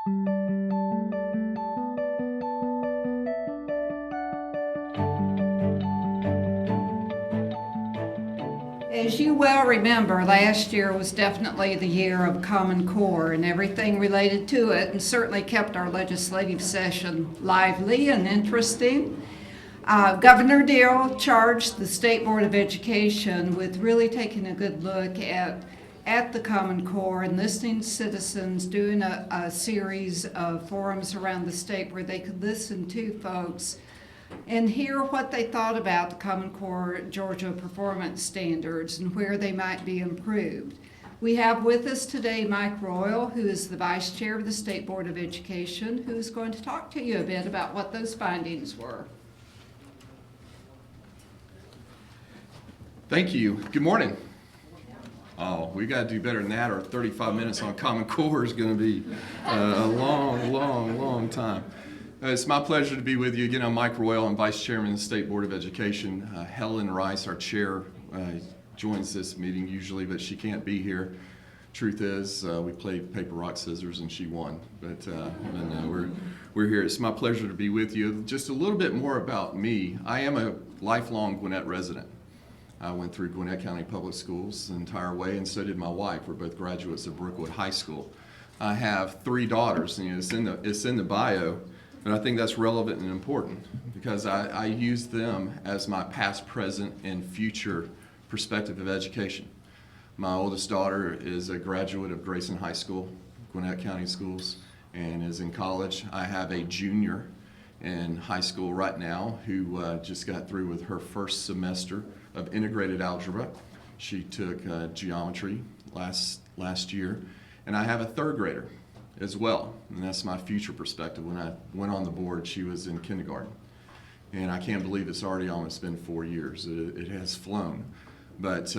As you well remember, last year was definitely the year of Common Core and everything related to it, and certainly kept our legislative session lively and interesting. Governor Deal charged the State Board of Education with really taking a good look at the Common Core and listening to citizens, doing a series of forums around the state where they could listen to folks and hear what they thought about the Common Core Georgia performance standards and where they might be improved. We have with us today Mike Royal, who is the Vice Chair of the State Board of Education, who is going to talk to you a bit about what those findings were. Thank you. Good morning. Oh, we got to do better than that, or 35 minutes on Common Core is going to be a long time. It's my pleasure to be with you again. I'm Mike Royal. I'm Vice Chairman of the State Board of Education. Helen Rice, our chair, joins this meeting usually, but she can't be here. Truth is, we played paper, rock, scissors, and she won. But we're here. It's my pleasure to be with you. Just a little bit more about me. I am a lifelong Gwinnett resident. I went through Gwinnett County Public Schools the entire way, and so did my wife. We're both graduates of Brookwood High School. I have 3 daughters, and it's in the bio. But I think that's relevant and important because I use them as my past, present, and future perspective of education. My oldest daughter is a graduate of Grayson High School, Gwinnett County Schools, and is in college. I have a junior in high school right now who just got through with her first semester of integrated algebra. She took geometry last year. And I have a 3rd grader as well, and that's my future perspective. When I went on the board, she was in kindergarten, and I can't believe it's already almost been 4 years. It has flown. But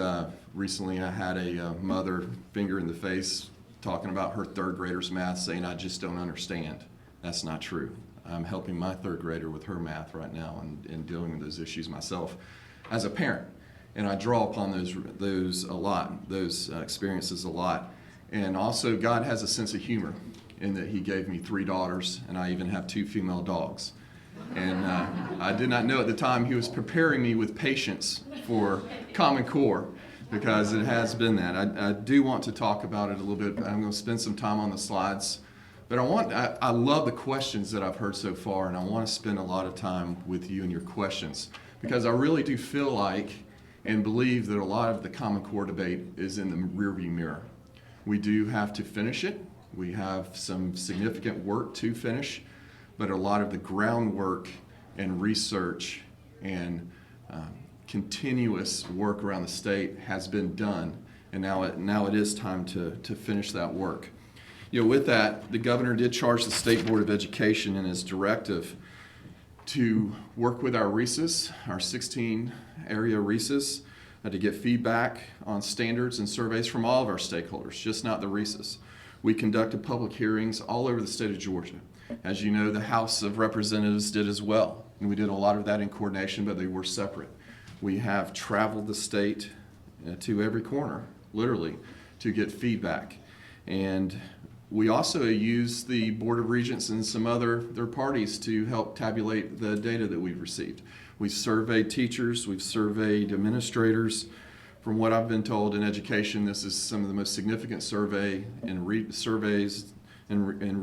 recently I had a mother finger in the face talking about her 3rd grader's math, saying, "I just don't understand." That's not true. I'm helping my 3rd grader with her math right now and dealing with those issues myself as a parent, and I draw upon those a lot, those experiences a lot. And also, God has a sense of humor in that He gave me 3 daughters, and I even have 2 female dogs. And I did not know at the time He was preparing me with patience for Common Core, because it has been that. I do want to talk about it a little bit. I'm going to spend some time on the slides. But I love the questions that I've heard so far, and I want to spend a lot of time with you and your questions, because I really do feel like and believe that a lot of the Common Core debate is in the rearview mirror. We do have to finish it. We have some significant work to finish, but a lot of the groundwork and research and continuous work around the state has been done, and now it is time to finish that work. With that, the governor did charge the State Board of Education in his directive to work with our RESAs, our 16 area RESAs, to get feedback on standards and surveys from all of our stakeholders, just not the RESAs. We conducted public hearings all over the state of Georgia. As you know, the House of Representatives did as well, and we did a lot of that in coordination, but they were separate. We have traveled the state to every corner, literally, to get feedback. And we also use the Board of Regents and some other third parties to help tabulate the data that we've received. We've surveyed teachers, we've surveyed administrators. From what I've been told in education, this is some of the most significant surveys and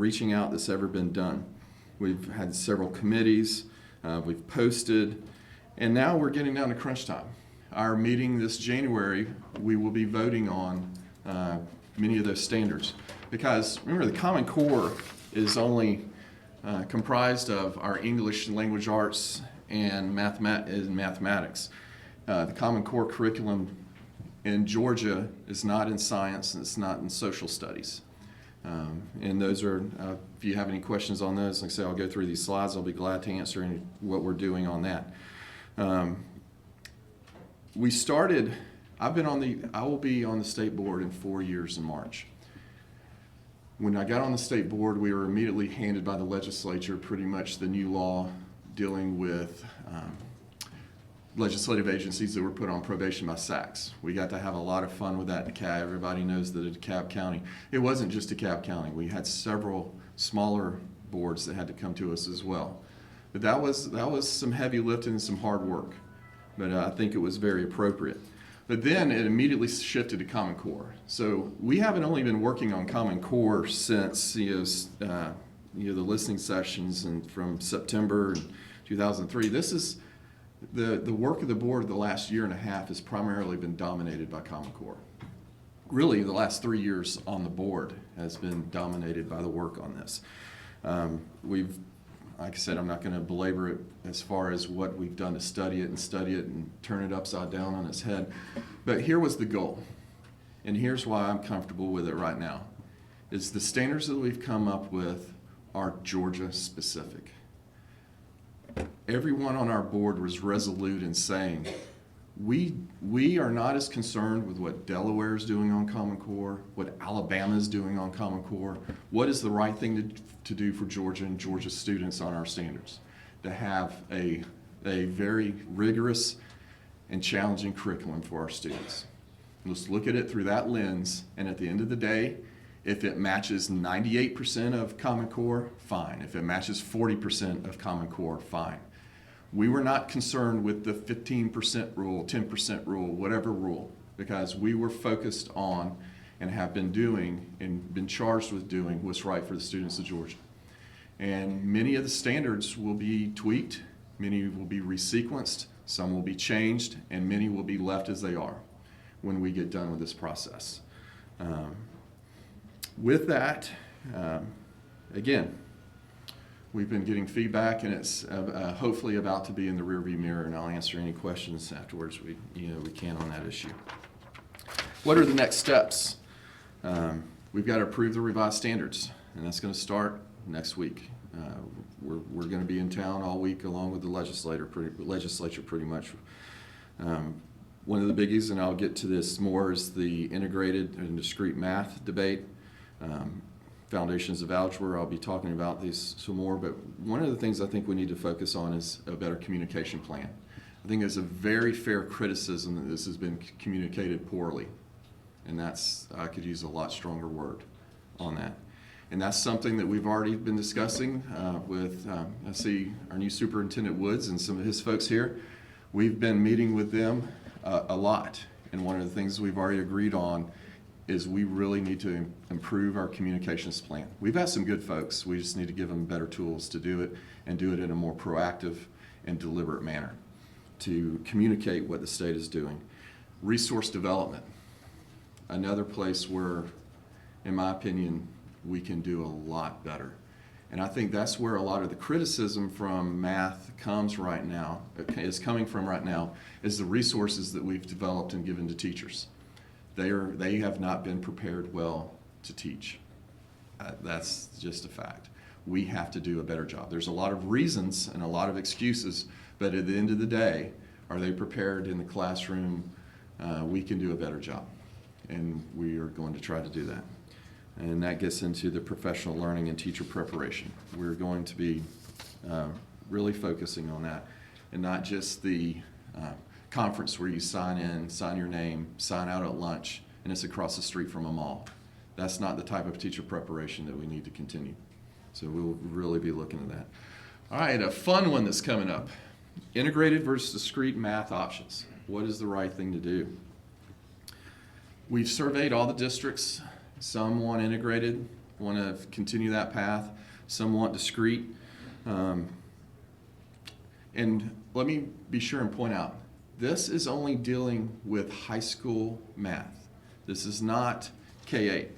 reaching out that's ever been done. We've had several committees, we've posted, and now we're getting down to crunch time. Our meeting this January, we will be voting on many of those standards. Because remember, the Common Core is only comprised of our English language arts and mathematics. The Common Core curriculum in Georgia is not in science, and it's not in social studies. And those are, if you have any questions on those, like I say, I'll go through these slides. I'll be glad to answer what we're doing on that. We started, I will be on the state board in 4 years in March. When I got on the state board, we were immediately handed by the legislature pretty much the new law dealing with legislative agencies that were put on probation by Suggs. We got to have a lot of fun with that in DeKalb. Everybody knows that in DeKalb County, it wasn't just DeKalb County. We had several smaller boards that had to come to us as well. But that was some heavy lifting and some hard work. But I think it was very appropriate. But then it immediately shifted to Common Core. So we haven't only been working on Common Core since the listening sessions and from September 2003. This is the work of the board the last year and a half has primarily been dominated by Common Core. Really, the last 3 years on the board has been dominated by the work on this. Like I said, I'm not going to belabor it as far as what we've done to study it and turn it upside down on its head. But here was the goal, and here's why I'm comfortable with it right now, is the standards that we've come up with are Georgia specific. Everyone on our board was resolute in saying, we are not as concerned with what Delaware is doing on Common Core, what Alabama is doing on Common Core. What is the right thing to do for Georgia and Georgia students on our standards? To have a very rigorous and challenging curriculum for our students. Let's look at it through that lens, and at the end of the day, if it matches 98% of Common Core, fine. If it matches 40% of Common Core, fine. We were not concerned with the 15% rule, 10% rule, whatever rule, because we were focused on and have been doing and been charged with doing what's right for the students of Georgia. And many of the standards will be tweaked, many will be resequenced, some will be changed, and many will be left as they are when we get done with this process. With that, again, we've been getting feedback, and it's hopefully about to be in the rearview mirror, and I'll answer any questions afterwards we can on that issue. What are the next steps? We've got to approve the revised standards, and that's going to start next week. We're going to be in town all week along with the legislature pretty much. One of the biggies, and I'll get to this more, is the integrated and discrete math debate. Foundations of Algebra, I'll be talking about these some more, but one of the things I think we need to focus on is a better communication plan. I think there's a very fair criticism that this has been communicated poorly, and I could use a lot stronger word on that. And that's something that we've already been discussing with, I see our new Superintendent Woods and some of his folks here. We've been meeting with them a lot, and one of the things we've already agreed on is we really need to improve our communications plan. We've got some good folks. We just need to give them better tools to do it, and do it in a more proactive and deliberate manner to communicate what the state is doing. Resource development, another place where, in my opinion, we can do a lot better. And I think that's where a lot of the criticism from math is coming from right now, is the resources that we've developed and given to teachers. They have not been prepared well to teach. That's just a fact. We have to do a better job. There's a lot of reasons and a lot of excuses, but at the end of the day, are they prepared in the classroom? We can do a better job, and we are going to try to do that. And that gets into the professional learning and teacher preparation. We're going to be really focusing on that, and not just the conference where you sign in, sign your name, sign out at lunch, and it's across the street from a mall. That's not the type of teacher preparation that we need to continue. So we'll really be looking at that. All right, a fun one that's coming up. Integrated versus discrete math options. What is the right thing to do? We've surveyed all the districts. Some want integrated, want to continue that path. Some want discrete. And let me be sure and point out, this is only dealing with high school math. This is not K-8.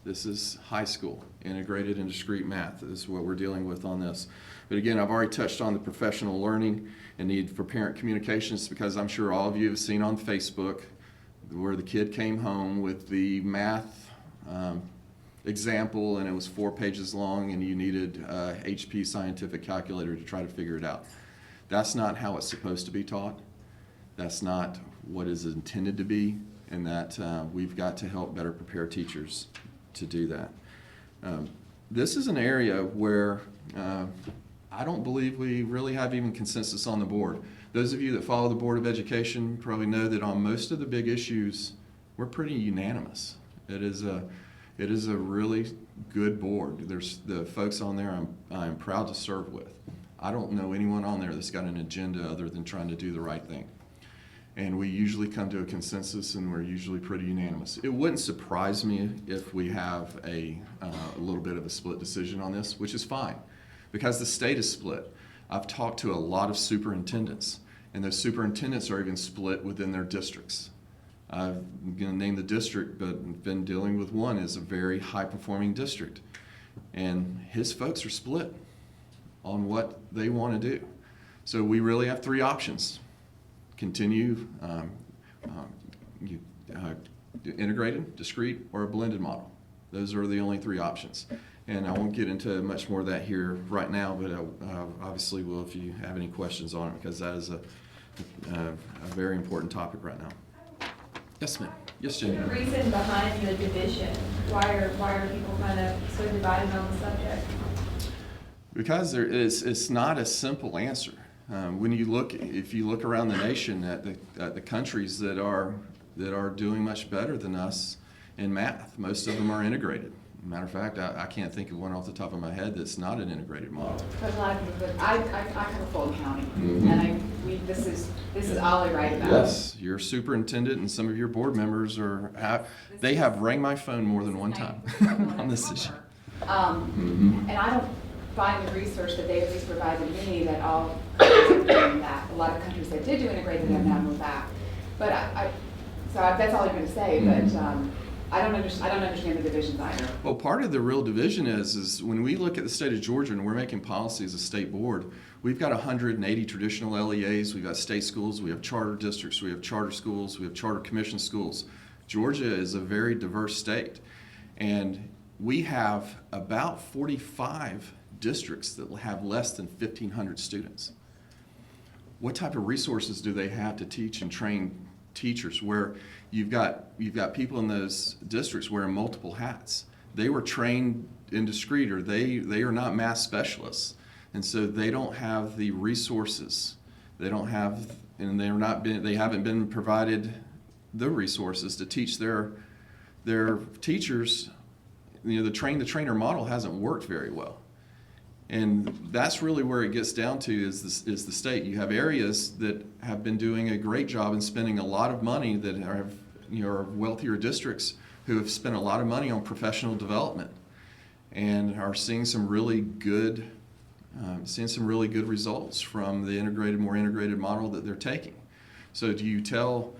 This is high school, integrated and discrete math. This is what we're dealing with on this. But again, I've already touched on the professional learning and need for parent communications, because I'm sure all of you have seen on Facebook where the kid came home with the math example, and it was 4 pages long, and you needed a HP scientific calculator to try to figure it out. That's not how it's supposed to be taught. That's not what is intended to be, and that we've got to help better prepare teachers to do that. This is an area where I don't believe we really have even consensus on the board. Those of you that follow the Board of Education probably know that on most of the big issues, we're pretty unanimous. It is a really good board. There's the folks on there I'm proud to serve with. I don't know anyone on there that's got an agenda other than trying to do the right thing. And we usually come to a consensus, and we're usually pretty unanimous. It wouldn't surprise me if we have a little bit of a split decision on this, which is fine, because the state is split. I've talked to a lot of superintendents, and those superintendents are even split within their districts. I'm going to name the district, but been dealing with one is a very high-performing district, and his folks are split on what they want to do. So we really have three options: continue integrated, discrete, or a blended model. Those are the only three options. And I won't get into much more of that here right now, but I obviously will if you have any questions on it, because that is a very important topic right now. Yes, ma'am. Yes, Jenny. What's the reason behind the division? Why are people kind of so divided on the subject? Because it's not a simple answer. When you look, if you look around the nation at the countries that are doing much better than us in math, most of them are integrated. Matter of fact, I can't think of one off the top of my head that's not an integrated model. But a lot of people, I come from Fulton County, Mm-hmm. and this is all I write about. Yes, your superintendent and some of your board members have rang my phone more than one time on this issue. And I don't find the research that they at least provided me that all countries are doing that. A lot of countries that did do integrated have now moved back. But that's all I'm going to say. But I don't understand the divisions either. Well, part of the real division is when we look at the state of Georgia and we're making policy as a state board, we've got 180 traditional LEAs, we've got state schools, we have charter districts, we have charter schools, we have charter commission schools. Georgia is a very diverse state, and we have about 45 districts that will have less than 1,500 students. What type of resources do they have to teach and train teachers, where you've got people in those districts wearing multiple hats? They were trained in discrete, or they are not math specialists, and so they don't have the resources. They don't have, and they haven't been provided the resources to teach their teachers. The train-the-trainer model hasn't worked very well. And that's really where it gets down to is the state. You have areas that have been doing a great job and spending a lot of money that are wealthier districts who have spent a lot of money on professional development and are seeing some really good results from the more integrated model that they're taking. So do you tell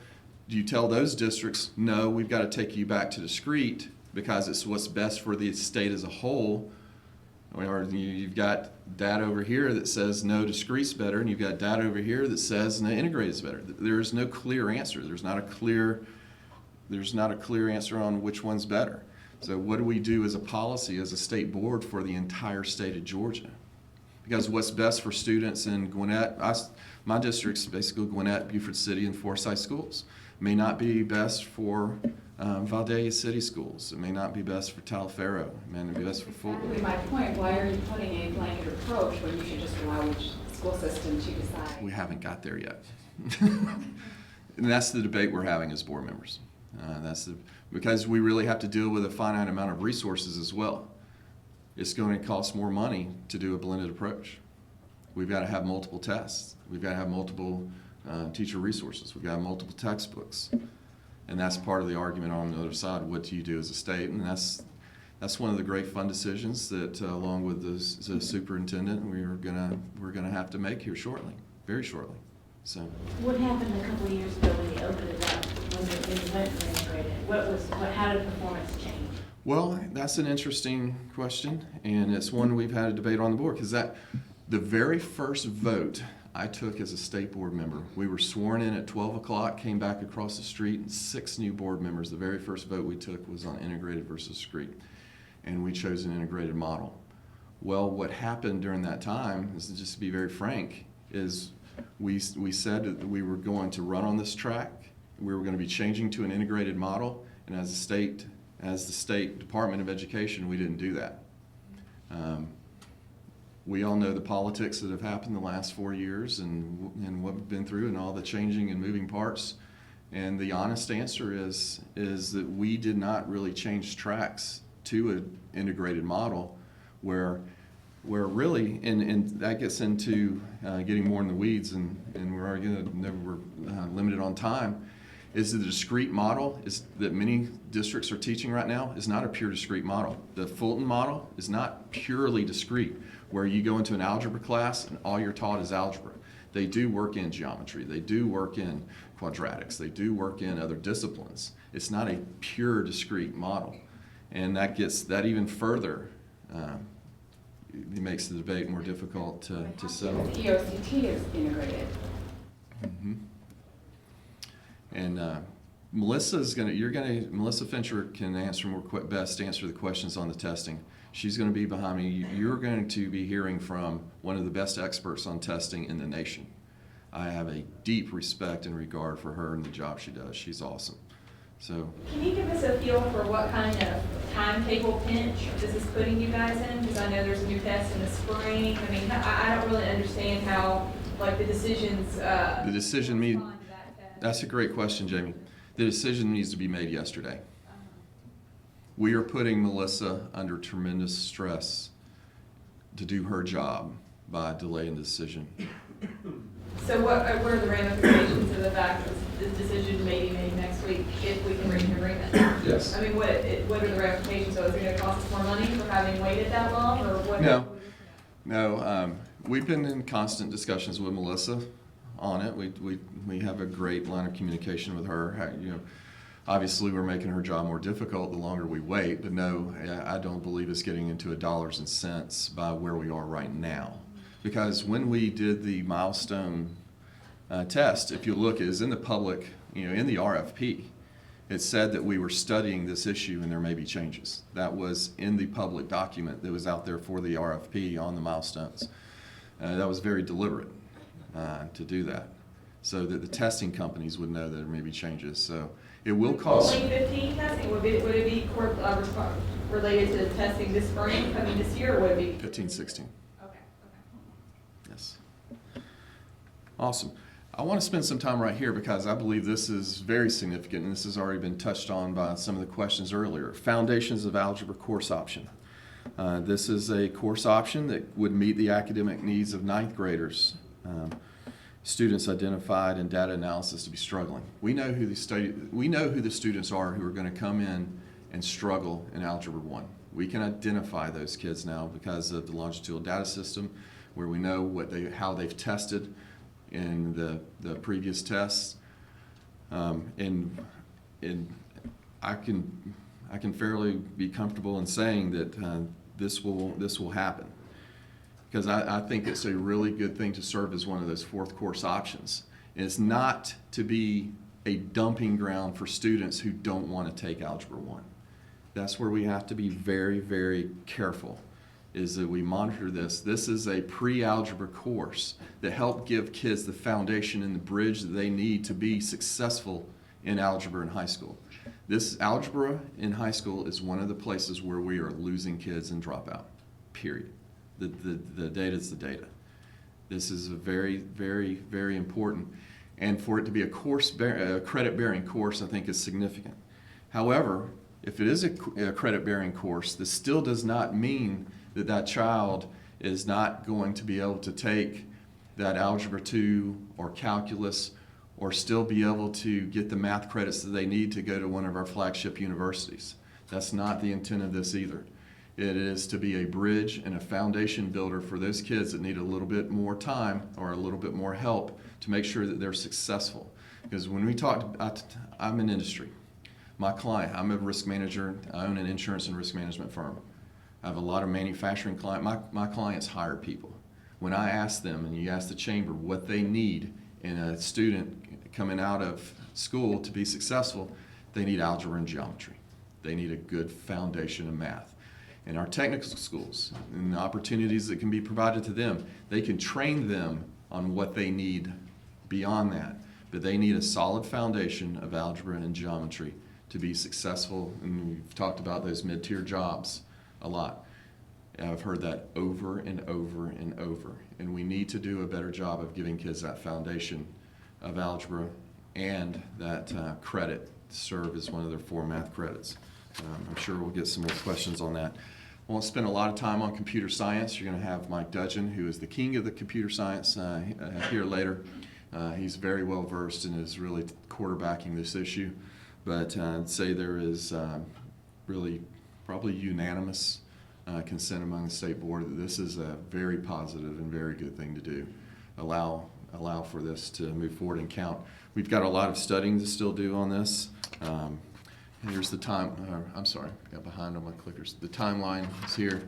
those districts, no, we've got to take you back to discrete because it's what's best for the state as a whole? Or you've got data over here that says no, discrete's better, and you've got data over here that says no, integrated's better. There's no clear answer. There's not a clear answer on which one's better. So what do we do as a policy, as a state board, for the entire state of Georgia? Because what's best for students in Gwinnett, my district's basically Gwinnett, Beaufort City, and Forsyth schools, may not be best for Vidalia City schools. It may not be best for Taliaferro. It may not be best for Fulton. Exactly my point. Why are you putting a blanket approach when you should just allow each school system to decide? We haven't got there yet. And that's the debate we're having as board members. Because we really have to deal with a finite amount of resources as well. It's going to cost more money to do a blended approach. We've got to have multiple tests. We've got to have multiple teacher resources. We've got to have multiple textbooks. And that's part of the argument on the other side. What do you do as a state? And that's one of the great fun decisions that, along with the superintendent, we're gonna have to make here shortly, very shortly. So. What happened a couple of years ago when you opened it up, when you went for integrated? How did performance change? Well, that's an interesting question, and it's one we've had a debate on the board, because the very first vote I took as a state board member, we were sworn in at 12 o'clock, came back across the street, and 6 new board members. The very first vote we took was on integrated versus discrete, and we chose an integrated model. Well, what happened during that time, is just to be very frank, is we said that we were going to run on this track, we were going to be changing to an integrated model, and as the state Department of Education, we didn't do that. We all know the politics that have happened the last 4 years and what we've been through and all the changing and moving parts. And the honest answer is that we did not really change tracks to an integrated model where really, and that gets into getting more in the weeds, and we're already we're limited on time, is the discrete model is that many districts are teaching right now is not a pure discrete model. The Fulton model is not purely discrete, where you go into an algebra class and all you're taught is algebra. They do work in geometry, they do work in quadratics, they do work in other disciplines. It's not a pure discrete model. And that gets that even further, it makes the debate more difficult to settle. The EOCT is integrated. Mm-hmm. And Melissa Fincher can best answer the questions on the testing. She's going to be behind me. You're going to be hearing from one of the best experts on testing in the nation. I have a deep respect and regard for her and the job she does. She's awesome. So, Can you give us a feel for what kind of timetable pinch this is putting you guys in? Because I know there's a new test in the spring. I mean, I don't really understand how, like, the decisions. the decision made. respond to that test. That's a great question, Jamie. The decision needs to be made yesterday. We are putting Melissa under tremendous stress to do her job by delaying the decision. So what are the ramifications of the fact that this decision may be made next week if we can reach an agreement? Yes. I mean, what are the ramifications? So is it going to cost us more money for having waited that long, or what? No. We've been in constant discussions with Melissa on it. We have a great line of communication with her. Obviously we're making her job more difficult the longer we wait, but no, I don't believe it's getting into dollars and cents by where we are right now. Because when we did the milestone test, if you look, it is in the public, in the RFP, it said that we were studying this issue and there may be changes. That was in the public document that was out there for the RFP on the milestones. That was very deliberate to do that, so that the testing companies would know that there may be changes. So it will cost. Only 15 testing? Would it be related to testing this spring, coming this year, or would it be? 15, 16. Okay. Yes. Awesome. I want to spend some time right here because I believe this is very significant, and this has already been touched on by some of the questions earlier. Foundations of Algebra course option. This is a course option that would meet the academic needs of ninth graders. Students identified in data analysis to be struggling. We know who the students are who are going to come in and struggle in Algebra 1. We can identify those kids now because of the longitudinal data system, where we know how they've tested in the previous tests, and I can fairly be comfortable in saying that this will happen. Because I think it's a really good thing to serve as one of those fourth course options. And it's not to be a dumping ground for students who don't want to take Algebra 1. That's where we have to be very, very careful, is that we monitor this. This is a pre-algebra course that helps give kids the foundation and the bridge that they need to be successful in algebra in high school. This algebra in high school is one of the places where we are losing kids and drop out, period. The data is the data. This is a very, very, very important. And for it to be a credit-bearing course, I think is significant. However, if it is a credit-bearing course, this still does not mean that child is not going to be able to take that Algebra 2 or calculus, or still be able to get the math credits that they need to go to one of our flagship universities. That's not the intent of this either. It is to be a bridge and a foundation builder for those kids that need a little bit more time or a little bit more help to make sure that they're successful. Because when we talk, I'm in industry. My client, I'm a risk manager. I own an insurance and risk management firm. I have a lot of manufacturing clients. My clients hire people. When I ask them, and you ask the chamber what they need in a student coming out of school to be successful, they need algebra and geometry. They need a good foundation of math. In our technical schools and the opportunities that can be provided to them, they can train them on what they need beyond that. But they need a solid foundation of algebra and geometry to be successful. And we've talked about those mid-tier jobs a lot. And I've heard that over and over and over. And we need to do a better job of giving kids that foundation of algebra and that credit to serve as one of their 4 math credits. I'm sure we'll get some more questions on that. I won't spend a lot of time on computer science. You're going to have Mike Dudgeon, who is the king of the computer science, here later. He's very well versed and is really quarterbacking this issue. But I'd say there is really probably unanimous consent among the state board that this is a very positive and very good thing to do. Allow for this to move forward and count. We've got a lot of studying to still do on this. Here's the time. I'm sorry, I got behind on my clickers. The timeline is here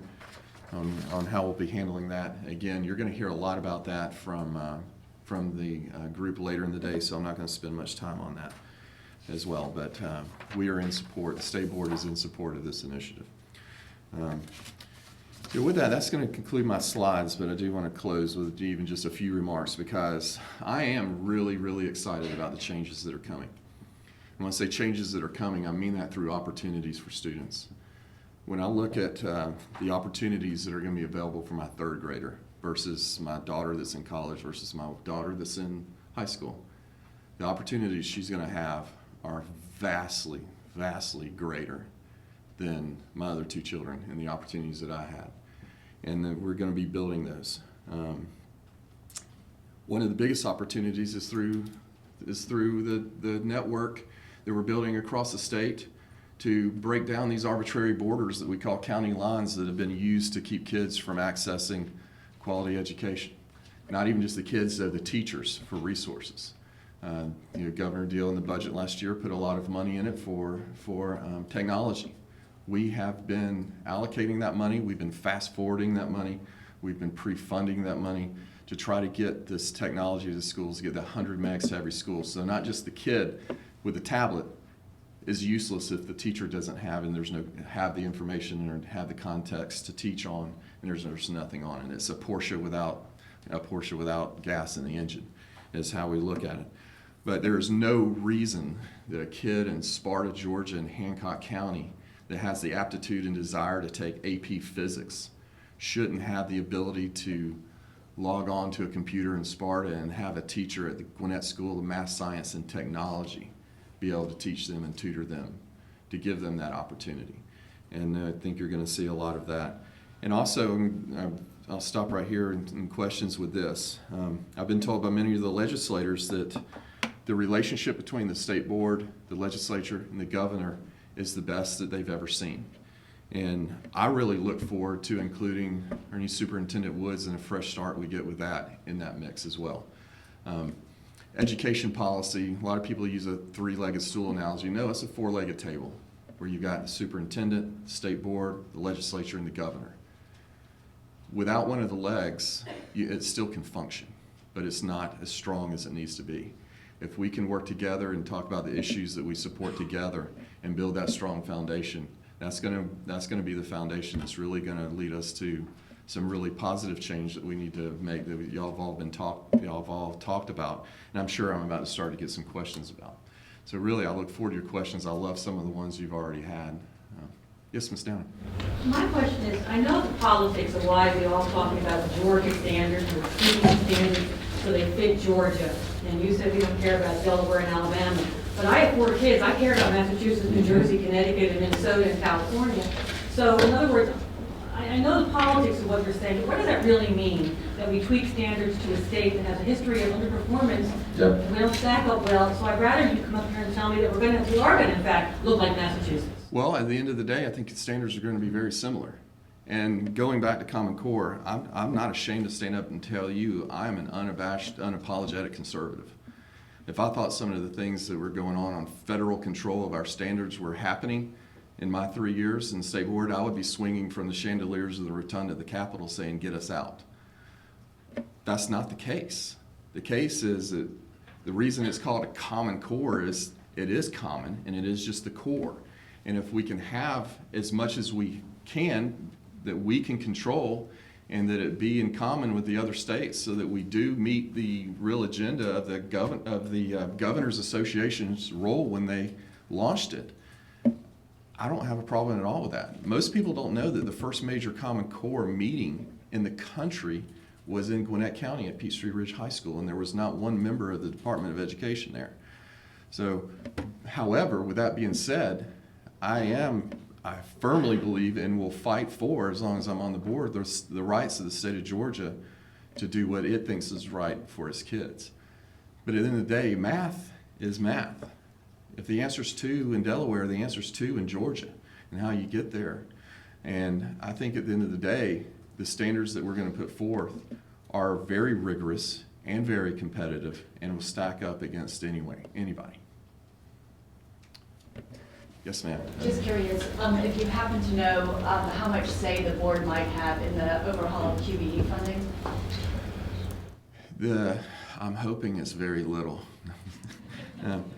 on how we'll be handling that. Again, you're going to hear a lot about that from the group later in the day, so I'm not going to spend much time on that as well. But we are in support. The state board is in support of this initiative. With that, that's going to conclude my slides, but I do want to close with even just a few remarks because I am really, really excited about the changes that are coming. When I say changes that are coming, I mean that through opportunities for students. When I look at the opportunities that are going to be available for my 3rd grader versus my daughter that's in college versus my daughter that's in high school, the opportunities she's going to have are vastly, vastly greater than my other 2 children and the opportunities that I had. And that we're going to be building those. One of the biggest opportunities is through the network that we're building across the state to break down these arbitrary borders that we call county lines that have been used to keep kids from accessing quality education. Not even just the kids, though, the teachers for resources. Governor Deal in the budget last year put a lot of money in it for technology. We have been allocating that money. We've been fast forwarding that money. We've been pre-funding that money to try to get this technology to schools, to get the 100 megs to every school. So not just the kid with the tablet is useless if the teacher doesn't have the information or have the context to teach on, and there's nothing on it. It's a Porsche without gas in the engine is how we look at it. But there is no reason that a kid in Sparta, Georgia, in Hancock County that has the aptitude and desire to take AP Physics shouldn't have the ability to log on to a computer in Sparta and have a teacher at the Gwinnett School of Math, Science, and Technology be able to teach them and tutor them, to give them that opportunity. And I think you're going to see a lot of that. And also, I'll stop right here in questions with this. I've been told by many of the legislators that the relationship between the state board, the legislature, and the governor is the best that they've ever seen. And I really look forward to including our new Superintendent Woods and a fresh start we get with that in that mix as well. Education policy, a lot of people use a 3-legged stool analogy. No, it's a 4-legged table where you've got the superintendent, the state board, the legislature, and the governor. Without one of the legs, it still can function, but it's not as strong as it needs to be. If we can work together and talk about the issues that we support together and build that strong foundation, that's going to be the foundation that's really going to lead us to some really positive change that we need to make that y'all have all talked about, and I'm sure I'm about to start to get some questions about. So really, I look forward to your questions. I love some of the ones you've already had. Yes, Ms. Downing. My question is, I know the politics of why we all talking about Georgia standards or tweaking standards so they fit Georgia. And you said we don't care about Delaware and Alabama. But I have 4 kids. I care about Massachusetts, New Jersey, Connecticut, and Minnesota, and California. So in other words, I know the politics of what you're saying, but what does that really mean? That we tweak standards to a state that has a history of underperformance, Yep. we don't stack up well, so I'd rather you come up here and tell me that we are going to in fact look like Massachusetts. Well, at the end of the day, I think the standards are going to be very similar. And going back to Common Core, I'm not ashamed to stand up and tell you I am an unabashed, unapologetic conservative. If I thought some of the things that were going on federal control of our standards were happening in my 3 years in the state board, I would be swinging from the chandeliers of the rotunda of the Capitol saying, get us out. That's not the case. The case is that the reason it's called a Common Core is it is common and it is just the core. And if we can have as much as we can that we can control and that it be in common with the other states so that we do meet the real agenda of the Governors Association's role when they launched it, I don't have a problem at all with that. Most people don't know that the first major Common Core meeting in the country was in Gwinnett County at Peachtree Ridge High School, and there was not one member of the Department of Education there. So, however, with that being said, I firmly believe and will fight for, as long as I'm on the board, the rights of the state of Georgia to do what it thinks is right for its kids. But at the end of the day, math is math. If the answer's 2 in Delaware, the answer's 2 in Georgia, and how you get there. And I think at the end of the day, the standards that we're going to put forth are very rigorous and very competitive and will stack up against anybody. Yes, ma'am. Just curious, if you happen to know how much say the board might have in the overhaul of QBE funding? I'm hoping it's very little.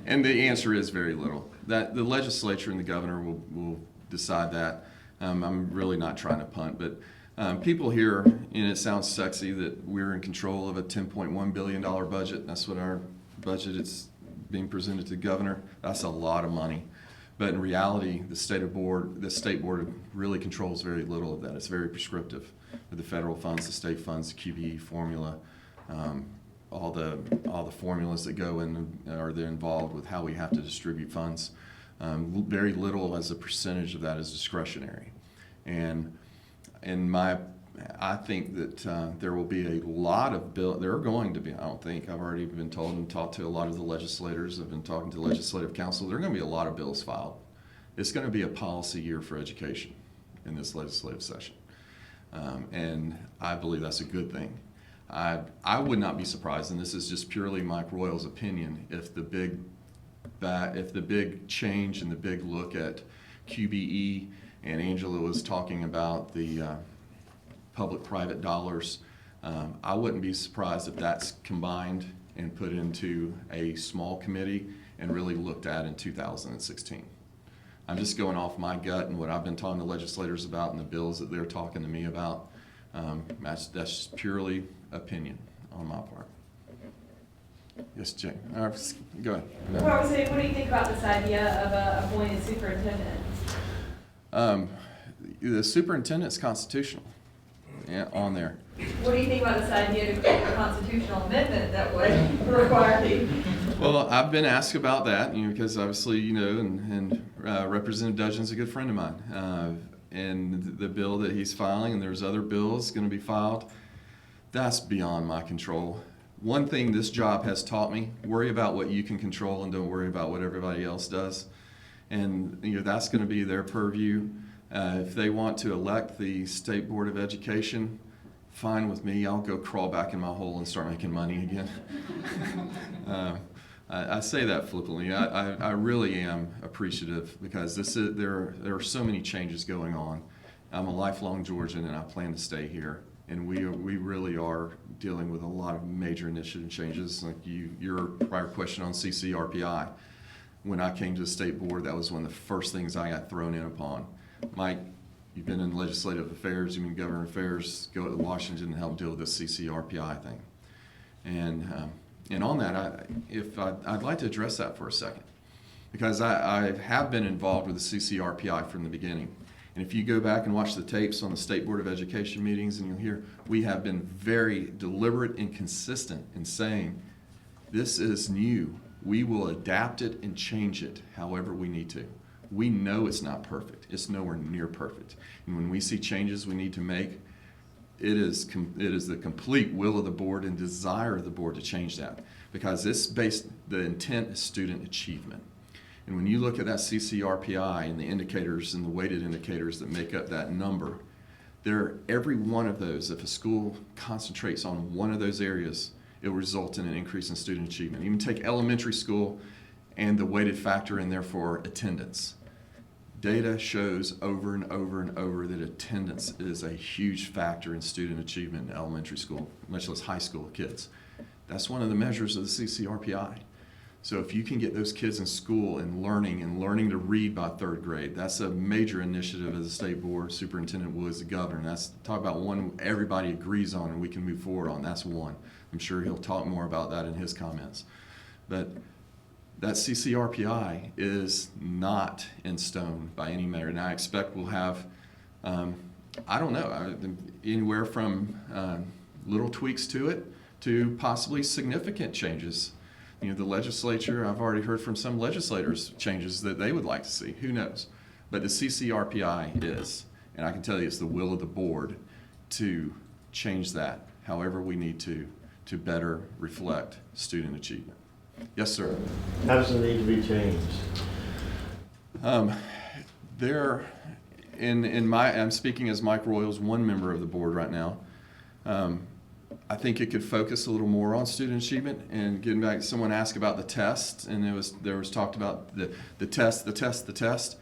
And the answer is very little. That the legislature and the governor will decide that. I'm really not trying to punt, but people hear, and it sounds sexy that we're in control of a $10.1 billion budget. That's what our budget is being presented to the governor. That's a lot of money. But in reality, the state board really controls very little of that. It's very prescriptive with the federal funds, the state funds, the QBE formula, all the formulas that go in are involved with how we have to distribute funds. Very little as a percentage of that is discretionary. And I think that there will be a lot of there are going to be, I don't think, I've already been told and talked to a lot of the legislators, I've been talking to the legislative council, there are going to be a lot of bills filed. It's going to be a policy year for education in this legislative session. And I believe that's a good thing. I would not be surprised, and this is just purely Mike Royal's opinion, if the big change and the big look at QBE, and Angela was talking about the public-private dollars, I wouldn't be surprised if that's combined and put into a small committee and really looked at in 2016. I'm just going off my gut and what I've been talking to legislators about and the bills that they're talking to me about. That's just purely opinion on my part. Yes, Jane. Go ahead. Well, I was saying, what do you think about this idea of a appointed superintendent? The superintendent's constitutional. Yeah, on there. What do you think about this idea to create a constitutional amendment that would require the? Well, I've been asked about that, because obviously, and Representative Dudgeon's a good friend of mine. And the bill that he's filing, and there's other bills going to be filed, that's beyond my control. One thing this job has taught me, worry about what you can control and don't worry about what everybody else does. And that's going to be their purview. If they want to elect the State Board of Education, fine with me. I'll go crawl back in my hole and start making money again. I say that flippantly. I really am appreciative because there are so many changes going on. I'm a lifelong Georgian and I plan to stay here. And we really are dealing with a lot of major initiative changes. Like your prior question on CCRPI, when I came to the state board, that was one of the first things I got thrown in upon. Mike, you've been in legislative affairs, you've been in government affairs, go to Washington and help deal with this CCRPI thing. And on that, I'd like to address that for a second, because I have been involved with the CCRPI from the beginning. And if you go back and watch the tapes on the State Board of Education meetings, and you'll hear we have been very deliberate and consistent in saying this is new. We will adapt it and change it however we need to. We know it's not perfect. It's nowhere near perfect. And when we see changes we need to make, it is the complete will of the board and desire of the board to change that, because the intent is student achievement. And when you look at that CCRPI and the indicators and the weighted indicators that make up that number, every one of those, if a school concentrates on one of those areas, it will result in an increase in student achievement. Even take elementary school and the weighted factor in there for attendance. Data shows over and over and over that attendance is a huge factor in student achievement in elementary school, much less high school kids. That's one of the measures of the CCRPI. So if you can get those kids in school and learning to read by third grade, that's a major initiative as a state board, superintendent will as the governor. And that's talk about one everybody agrees on and we can move forward on. That's one. I'm sure he'll talk more about that in his comments. But that CCRPI is not in stone by any measure, and I expect we'll have, I don't know, anywhere from little tweaks to it to possibly significant changes. You know, the legislature, I've already heard from some legislators changes that they would like to see. Who knows? But the CCRPI is, and I can tell you it's the will of the board to change that however we need to better reflect student achievement. Yes, sir. How does it need to be changed? I'm speaking as Mike Royals, one member of the board right now. I think it could focus a little more on student achievement. And getting back, someone asked about the test, and there was talked about the test.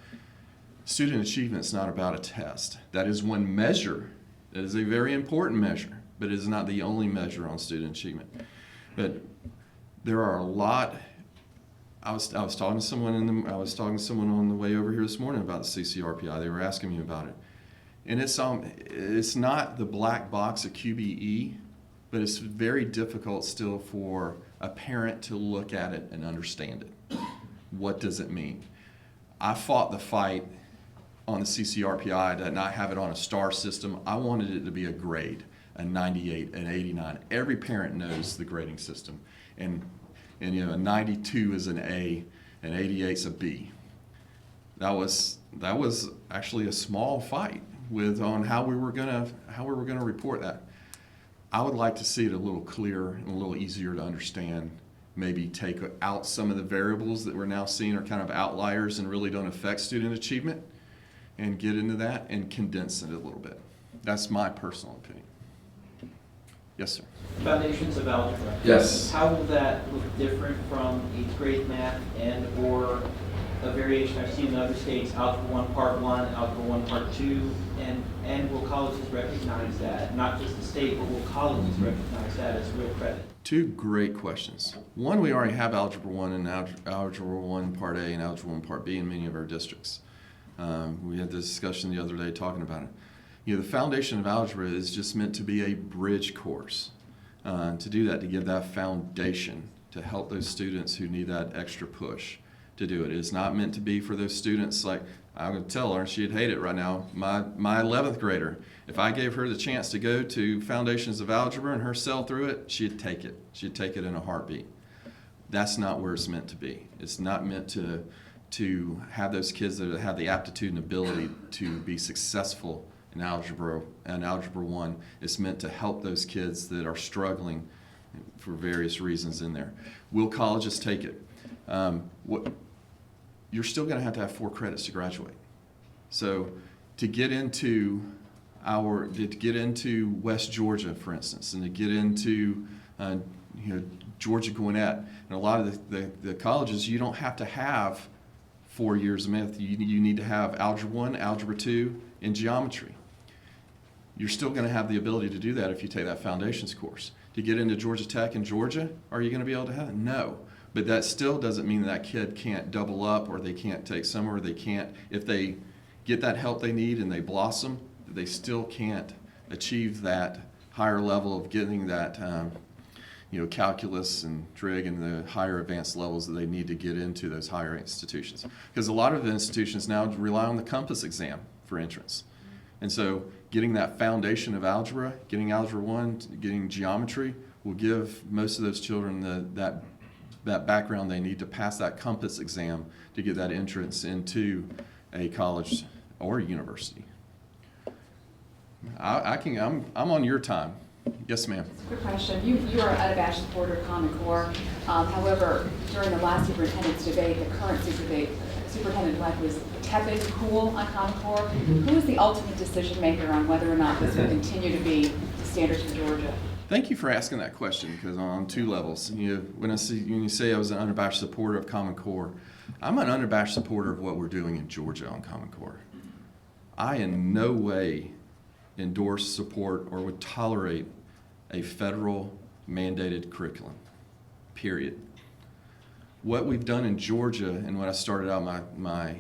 Student achievement is not about a test. That is one measure. That is a very important measure, but it is not the only measure on student achievement. But there are a lot. I was talking to someone on the way over here this morning about the CCRPI. They were asking me about it, and it's not the black box of QBE, but it's very difficult still for a parent to look at it and understand it. What does it mean? I fought the fight on the CCRPI to not have it on a star system. I wanted it to be a grade, a 98, an 89. Every parent knows the grading system, and you know, a 92 is an A, an 88 is a B. That was actually a small fight on how we were gonna report that. I would like to see it a little clearer and a little easier to understand. Maybe take out some of the variables that we're now seeing are kind of outliers and really don't affect student achievement, and get into that and condense it a little bit. That's my personal opinion. Yes, sir. Foundations of algebra. Yes. How will that look different from 8th grade math or a variation I've seen in other states, Algebra 1 Part 1, Algebra 1 Part 2, and will colleges recognize that? Not just the state, but will colleges recognize that as real credit? Two great questions. One, we already have Algebra 1 and Algebra 1 Part A and Algebra 1 Part B in many of our districts. We had this discussion the other day talking about it. You know, the foundation of algebra is just meant to be a bridge course. To do that, to give that foundation, to help those students who need that extra push to do it. It's not meant to be for those students like, I'm going to tell her, she'd hate it right now, my 11th grader. If I gave her the chance to go to Foundations of Algebra and her sail through it, she'd take it. She'd take it in a heartbeat. That's not where it's meant to be. It's not meant to have those kids that have the aptitude and ability to be successful in Algebra 1. It's meant to help those kids that are struggling for various reasons in there. Will colleges take it? You're still going to have 4 credits to graduate. So to get into West Georgia, for instance, and to get into Georgia Gwinnett, and a lot of the colleges, you don't have to have 4 years of math. You need to have Algebra 1, Algebra 2, and geometry. You're still going to have the ability to do that if you take that foundations course. To get into Georgia Tech in Georgia, are you going to be able to have it? No. But that still doesn't mean that kid can't double up, or they can't take summer, or they can't, if they get that help they need and they blossom, they still can't achieve that higher level of getting that calculus and trig and the higher advanced levels that they need to get into those higher institutions. Because a lot of the institutions now rely on the compass exam for entrance. And so getting that foundation of algebra, getting Algebra 1, getting geometry, will give most of those children that background they need to pass that compass exam to get that entrance into a college or a university. I'm on your time. Yes, ma'am. Quick question. You are an unabashed supporter of Common Core. However, during the last superintendent's debate, the current superintendent-elect was tepid, cool on Common Core. Who is the ultimate decision maker on whether or not this will continue to be the standards for Georgia? Thank you for asking that question, because on 2 levels. When you say I was an unabashed supporter of Common Core, I'm an unabashed supporter of what we're doing in Georgia on Common Core. I in no way endorse, support, or would tolerate a federal mandated curriculum, period. What we've done in Georgia, and what I started out my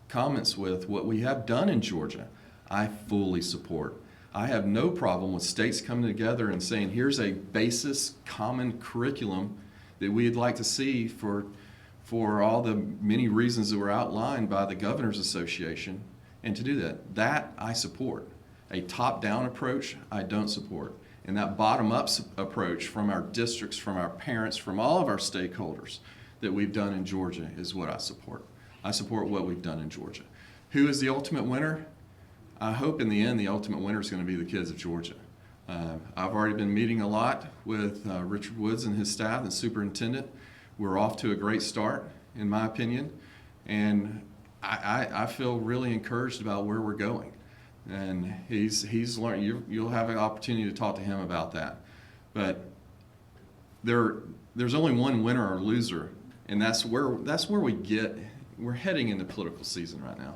comments with, what we have done in Georgia, I fully support. I have no problem with states coming together and saying, here's a basis common curriculum that we'd like to see for all the many reasons that were outlined by the Governors Association, and to do that I support. A top-down approach, I don't support. And that bottom-up approach from our districts, from our parents, from all of our stakeholders that we've done in Georgia is what I support. I support what we've done in Georgia. Who is the ultimate winner? I hope in the end the ultimate winner is going to be the kids of Georgia. I've already been meeting a lot with Richard Woods and his staff and superintendent. We're off to a great start, in my opinion, and I feel really encouraged about where we're going. And he's learned. You'll have an opportunity to talk to him about that. But there's only one winner or loser, and that's where we get. We're heading into political season right now,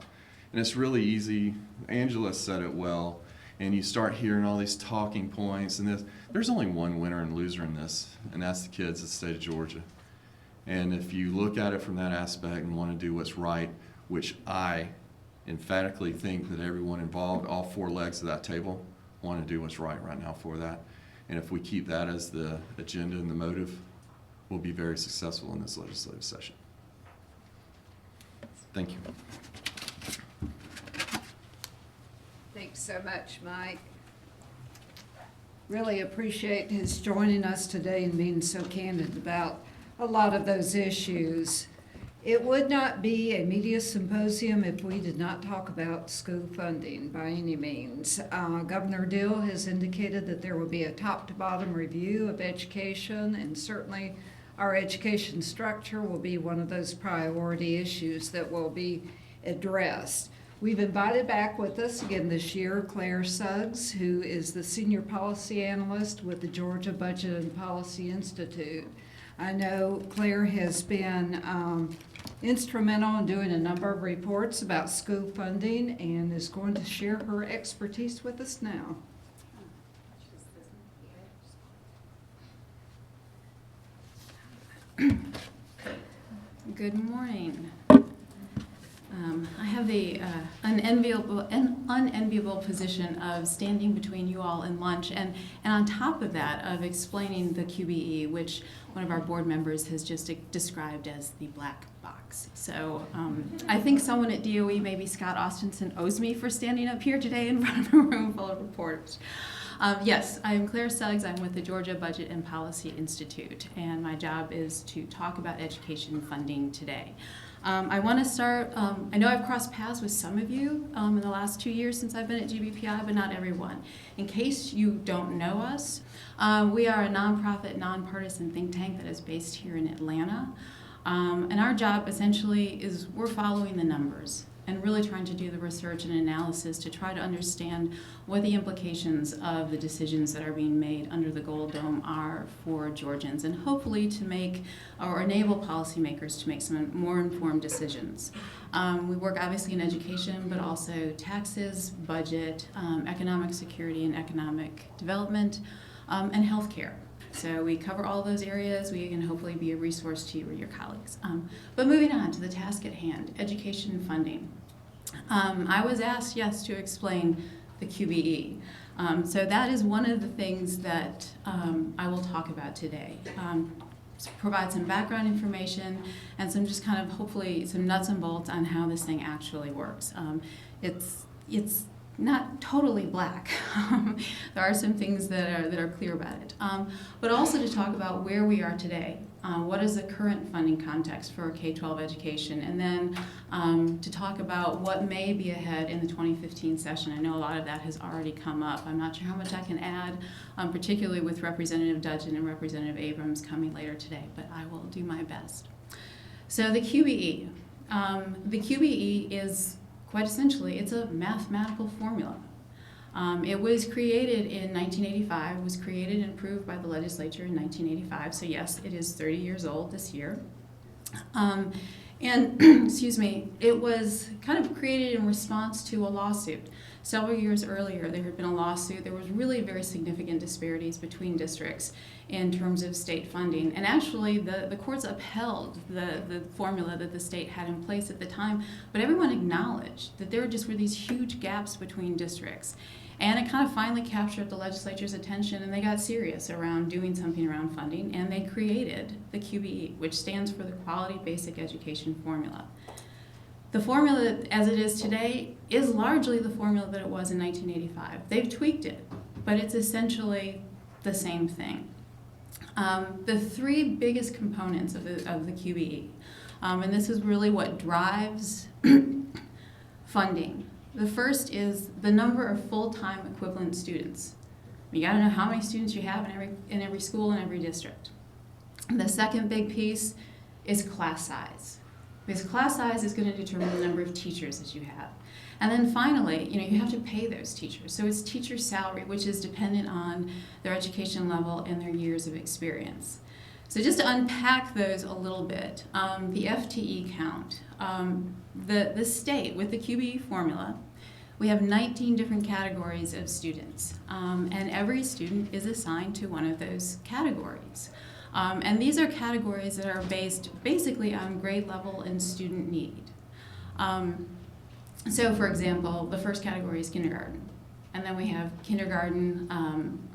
and it's really easy. Angela said it well, and you start hearing all these talking points, and there's only one winner and loser in this, and that's the kids of the state of Georgia. And if you look at it from that aspect and want to do what's right, which I emphatically think that everyone involved, all four legs of that table, want to do what's right now for that. And if we keep that as the agenda and the motive, we'll be very successful in this legislative session. Thank you. Thanks so much, Mike. Really appreciate his joining us today and being so candid about a lot of those issues. It would not be a media symposium if we did not talk about school funding by any means. Governor Deal has indicated that there will be a top-to-bottom review of education, and certainly our education structure will be one of those priority issues that will be addressed. We've invited back with us again this year Claire Suggs, who is the Senior Policy Analyst with the Georgia Budget and Policy Institute. I know Claire has been instrumental in doing a number of reports about school funding and is going to share her expertise with us now. Good morning. I have the unenviable position of standing between you all and lunch, and on top of that, of explaining the QBE, which one of our board members has just described as the black box. So I think someone at DOE, maybe Scott Austinson, owes me for standing up here today in front of a room full of reporters. Yes, I'm Claire Suggs. I'm with the Georgia Budget and Policy Institute, and my job is to talk about education funding today. I want to start, I know I've crossed paths with some of you in the last 2 years since I've been at GBPI, but not everyone. In case you don't know us, we are a nonprofit, nonpartisan think tank that is based here in Atlanta. And our job essentially is we're following the numbers and really trying to do the research and analysis to try to understand what the implications of the decisions that are being made under the Gold Dome are for Georgians, and hopefully to make or enable policymakers to make some more informed decisions. We work obviously in education, but also taxes, budget, economic security and economic development, and healthcare. So we cover all those areas. We can hopefully be a resource to you or your colleagues. But moving on to the task at hand, education funding. I was asked, yes, to explain the QBE. So that is one of the things that I will talk about today. Provide some background information and some just kind of hopefully some nuts and bolts on how this thing actually works. It's not totally black. There are some things that are clear about it. But also to talk about where we are today. What is the current funding context for K-12 education? And then to talk about what may be ahead in the 2015 session. I know a lot of that has already come up. I'm not sure how much I can add, particularly with Representative Dudgeon and Representative Abrams coming later today, but I will do my best. So the QBE. The QBE is quite essentially, it's a mathematical formula. It was created in 1985, was created and approved by the legislature in 1985, so yes, it is 30 years old this year. And, excuse me, it was kind of created in response to a lawsuit. Several years earlier, there had been a lawsuit. There was really very significant disparities between districts in terms of state funding. And actually, the courts upheld the formula that the state had in place at the time, but everyone acknowledged that there just were these huge gaps between districts. And it kind of finally captured the legislature's attention, and they got serious around doing something around funding, and they created the QBE, which stands for the Quality Basic Education Formula. The formula, as it is today, is largely the formula that it was in 1985. They've tweaked it, but it's essentially the same thing. The three biggest components of the QBE, and this is really what drives funding. The first is the number of full-time equivalent students. You got to know how many students you have in every school and every district. The second big piece is class size, because class size is going to determine the number of teachers that you have. And then finally, you have to pay those teachers. So it's teacher salary, which is dependent on their education level and their years of experience. So just to unpack those a little bit, the FTE count, the state with the QBE formula, we have 19 different categories of students, and every student is assigned to one of those categories. And these are categories that are based basically on grade level and student need. So for example, the first category is kindergarten. And then we have kindergarten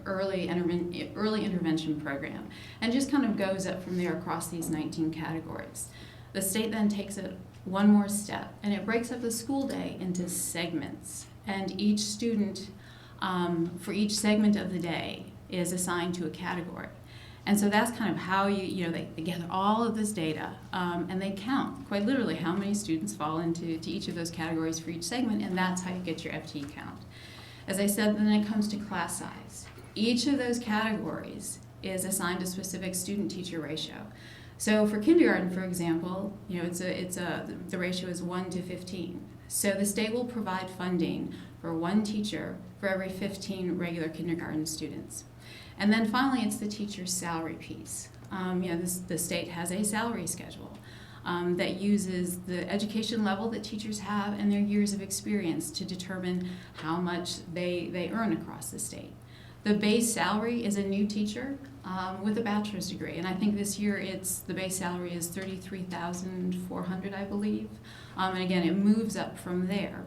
early intervention program. And just kind of goes up from there across these 19 categories. The state then takes it one more step, and it breaks up the school day into segments. And each student, for each segment of the day, is assigned to a category. And so that's kind of how they gather all of this data, and they count, quite literally, how many students fall into each of those categories for each segment, and that's how you get your FTE count. As I said, then it comes to class size. Each of those categories is assigned a specific student-teacher ratio. So for kindergarten, for example, the ratio is 1 to 15. So the state will provide funding for one teacher for every 15 regular kindergarten students. And then finally, it's the teacher's salary piece. The state has a salary schedule that uses the education level that teachers have and their years of experience to determine how much they earn across the state. The base salary is a new teacher with a bachelor's degree, and I think this year the base salary is $33,400, I believe. And again, it moves up from there.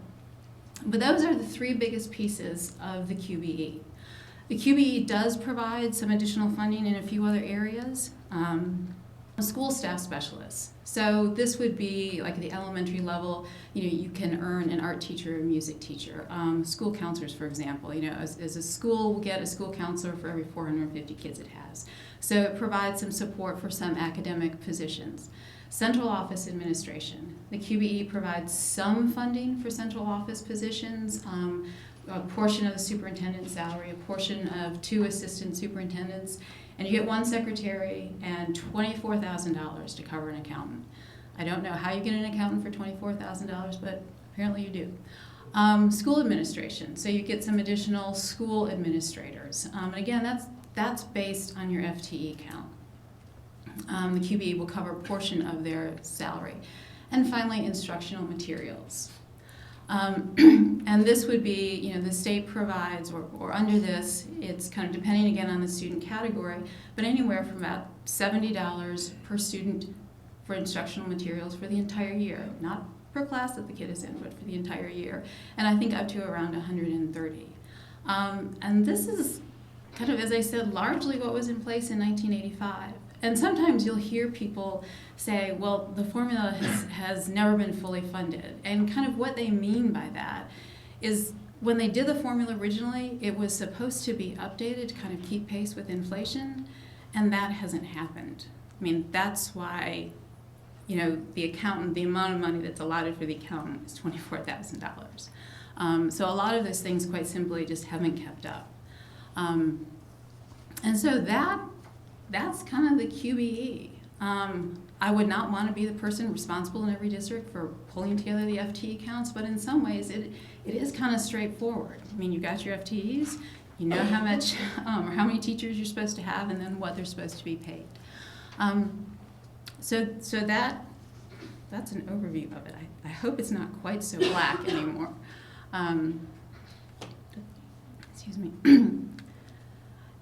But those are the three biggest pieces of the QBE. The QBE does provide some additional funding in a few other areas. School staff specialists. So this would be like the elementary level, you can earn an art teacher, a music teacher. School counselors, for example, as a school will get a school counselor for every 450 kids it has. So it provides some support for some academic positions. Central office administration. The QBE provides some funding for central office positions, a portion of the superintendent's salary, a portion of 2 assistant superintendents, and you get 1 secretary and $24,000 to cover an accountant. I don't know how you get an accountant for $24,000, but apparently you do. School administration, so you get some additional school administrators. And again, that's based on your FTE count. The QBE will cover a portion of their salary. And finally, instructional materials. And this would be, the state provides, or under this, it's kind of depending again on the student category, but anywhere from about $70 per student for instructional materials for the entire year, not per class that the kid is in, but for the entire year. And I think up to around $130. And this is kind of, as I said, largely what was in place in 1985. And sometimes you'll hear people say, well, the formula has never been fully funded. And kind of what they mean by that is when they did the formula originally, it was supposed to be updated to kind of keep pace with inflation, and that hasn't happened. I mean, that's why, the accountant, the amount of money that's allotted for the accountant is $24,000. So a lot of those things, quite simply, just haven't kept up. And so that's kind of the QBE. I would not want to be the person responsible in every district for pulling together the FTE counts, but in some ways it is kind of straightforward. I mean, you got your FTEs, you know how much or how many teachers you're supposed to have, and then what they're supposed to be paid. So that's an overview of it. I hope it's not quite so black anymore. Excuse me.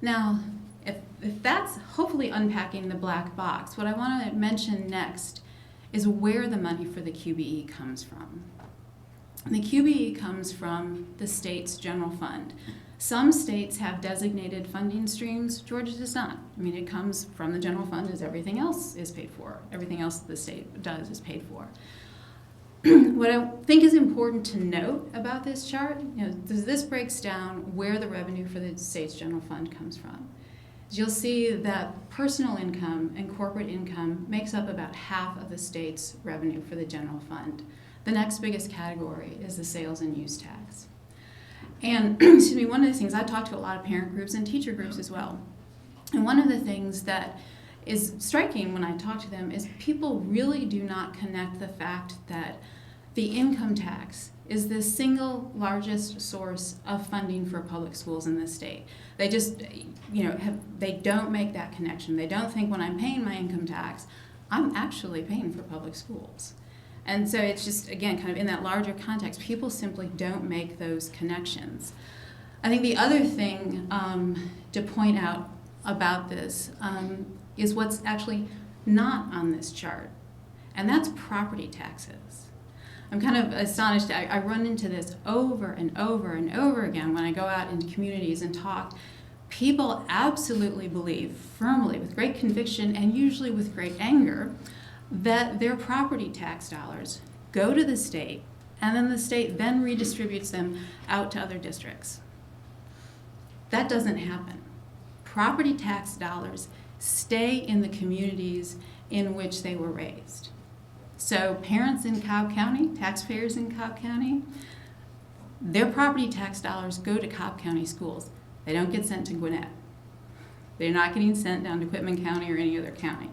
Now, if that's hopefully unpacking the black box, what I want to mention next is where the money for the QBE comes from. The QBE comes from the state's general fund. Some states have designated funding streams. Georgia does not. I mean, it comes from the general fund as everything else is paid for. Everything else the state does is paid for. What I think is important to note about this chart, this breaks down where the revenue for the state's general fund comes from. You'll see that personal income and corporate income makes up about half of the state's revenue for the general fund. The next biggest category is the sales and use tax. And excuse me, one of the things, I talk to a lot of parent groups and teacher groups as well. And one of the things that is striking when I talk to them is people really do not connect the fact that the income tax is the single largest source of funding for public schools in the state. They just, they don't make that connection. They don't think when I'm paying my income tax, I'm actually paying for public schools. And so it's just, again, kind of in that larger context, people simply don't make those connections. I think the other thing to point out about this is what's actually not on this chart, and that's property taxes. I'm kind of astonished. I run into this over and over and over again when I go out into communities and talk. People absolutely believe firmly, with great conviction and usually with great anger, that their property tax dollars go to the state, and then the state then redistributes them out to other districts. That doesn't happen. Property tax dollars stay in the communities in which they were raised. So parents in Cobb County, taxpayers in Cobb County, their property tax dollars go to Cobb County schools. They don't get sent to Gwinnett. They're not getting sent down to Quitman County or any other county.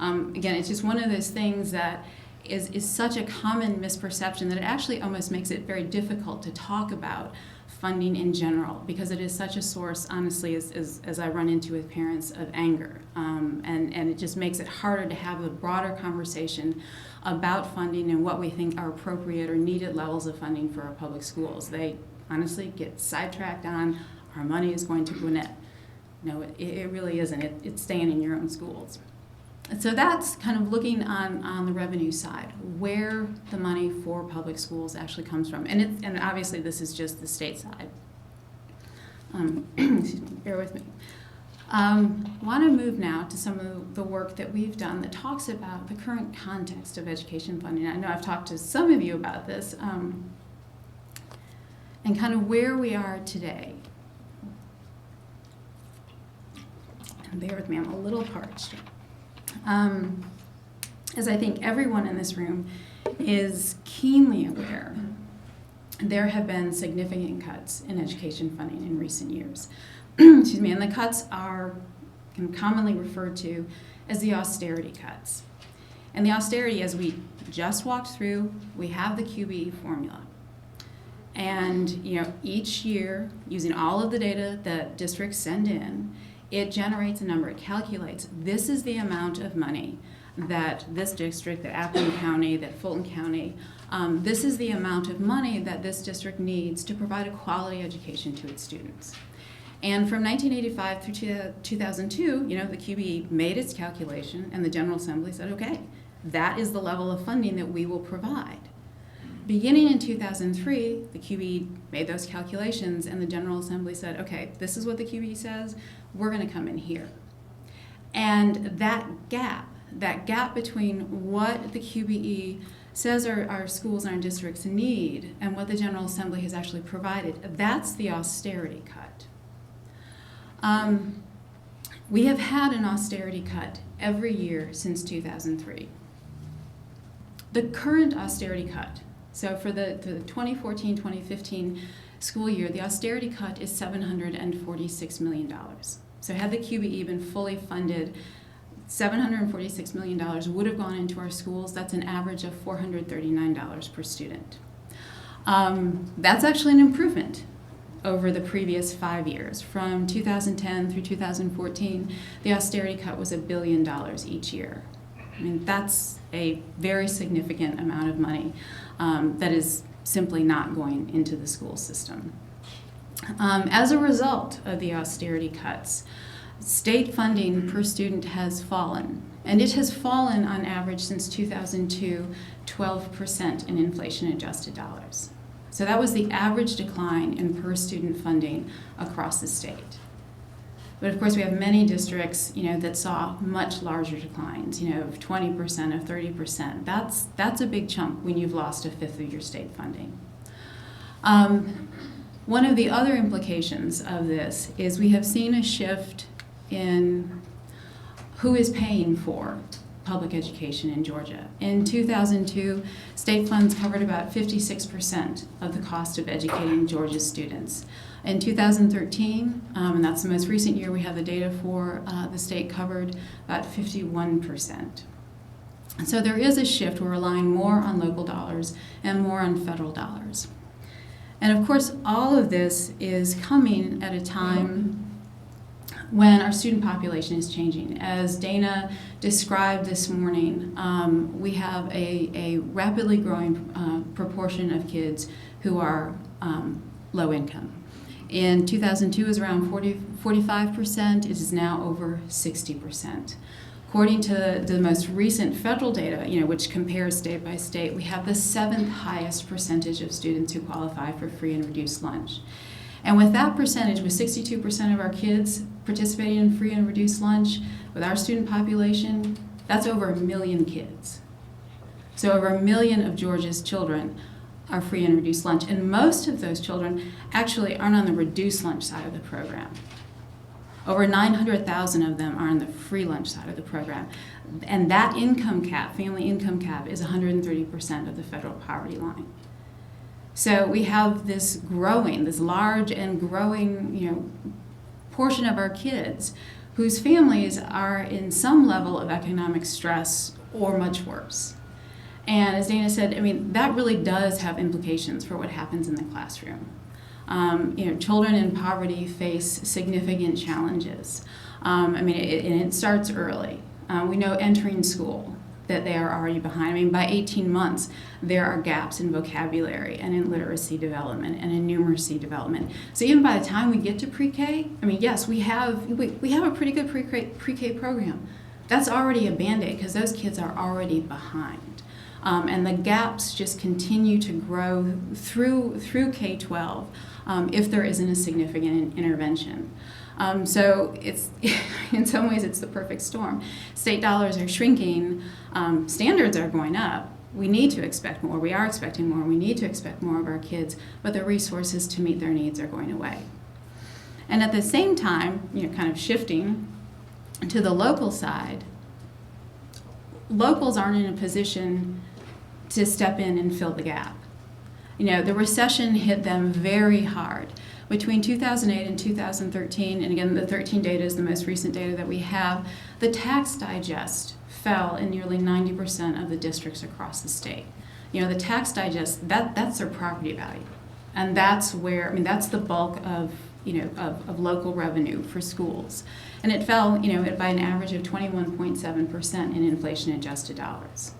Again, it's just one of those things that is such a common misperception that it actually almost makes it very difficult to talk about funding in general, because it is such a source, honestly, as I run into with parents, of anger. And it just makes it harder to have a broader conversation about funding and what we think are appropriate or needed levels of funding for our public schools. They honestly get sidetracked on, our money is going to Gwinnett. No, it really isn't. It's staying in your own schools. So that's kind of looking on the revenue side, where the money for public schools actually comes from. And obviously this is just the state side. Excuse me, bear with me. Want to move now to some of the work that we've done that talks about the current context of education funding. I know I've talked to some of you about this, and kind of where we are today. And bear with me, I'm a little parched. As I think everyone in this room is keenly aware, there have been significant cuts in education funding in recent years. Excuse me, and the cuts are commonly referred to as the austerity cuts. And the austerity, as we just walked through, we have the QBE formula. And each year, using all of the data that districts send in, it generates a number. It calculates, this is the amount of money that this district, that Appleton County, that Fulton County, this is the amount of money that this district needs to provide a quality education to its students. And from 1985 through 2002, the QBE made its calculation, and the General Assembly said, okay, that is the level of funding that we will provide. Beginning in 2003, the QBE made those calculations, and the General Assembly said, okay, this is what the QBE says, we're going to come in here. And that gap between what the QBE says our schools and our districts need and what the General Assembly has actually provided, that's the austerity cut. We have had an austerity cut every year since 2003. The current austerity cut, so for the 2014-2015 school year, the austerity cut is $746 million. So had the QBE been fully funded, $746 million would have gone into our schools. That's an average of $439 per student. That's actually an improvement over the previous 5 years. From 2010 through 2014, the austerity cut was $1 billion each year. I mean, that's a very significant amount of money that is simply not going into the school system. As a result of the austerity cuts, state funding per student has fallen, and it has fallen on average since 2002, 12% in inflation-adjusted dollars. So that was the average decline in per student funding across the state. But of course, we have many districts, that saw much larger declines, of 20%, of 30%. That's a big chunk when you've lost a fifth of your state funding. One of the other implications of this is we have seen a shift in who is paying for public education in Georgia. In 2002, state funds covered about 56% of the cost of educating Georgia's students. In 2013, and that's the most recent year we have the data for, the state covered about 51%. So there is a shift. We're relying more on local dollars and more on federal dollars. And of course, all of this is coming at a time when our student population is changing. As Dana described this morning, we have a rapidly growing proportion of kids who are low income. In 2002, it was around 45%. It is now over 60%. According to the most recent federal data, which compares state by state, we have the 7th highest percentage of students who qualify for free and reduced lunch. And with that percentage, with 62% of our kids participating in free and reduced lunch, with our student population, that's over 1 million kids. So over 1 million of Georgia's children are free and reduced lunch. And most of those children actually aren't on the reduced lunch side of the program. Over 900,000 of them are on the free lunch side of the program. And that income cap, family income cap, is 130% of the federal poverty line. So we have this large and growing, portion of our kids whose families are in some level of economic stress or much worse. And as Dana said, that really does have implications for what happens in the classroom. Children in poverty face significant challenges. It starts early. We know entering school that they are already behind. By 18 months, there are gaps in vocabulary and in literacy development and in numeracy development. So even by the time we get to pre-K, yes, we have a pretty good pre-K program. That's already a Band-Aid because those kids are already behind. And the gaps just continue to grow through K-12 if there isn't a significant intervention. So it's in some ways it's the perfect storm. State dollars are shrinking, standards are going up. We need to expect more. We are expecting more. We need to expect more of our kids, but the resources to meet their needs are going away. And at the same time, kind of shifting to the local side, locals aren't in a position to step in and fill the gap. The recession hit them very hard. Between 2008 and 2013, and again, the 13 data is the most recent data that we have, the tax digest fell in nearly 90% of the districts across the state. The tax digest, that's their property value. And that's where, that's the bulk of local revenue for schools. And it fell, by an average of 21.7% in inflation-adjusted dollars.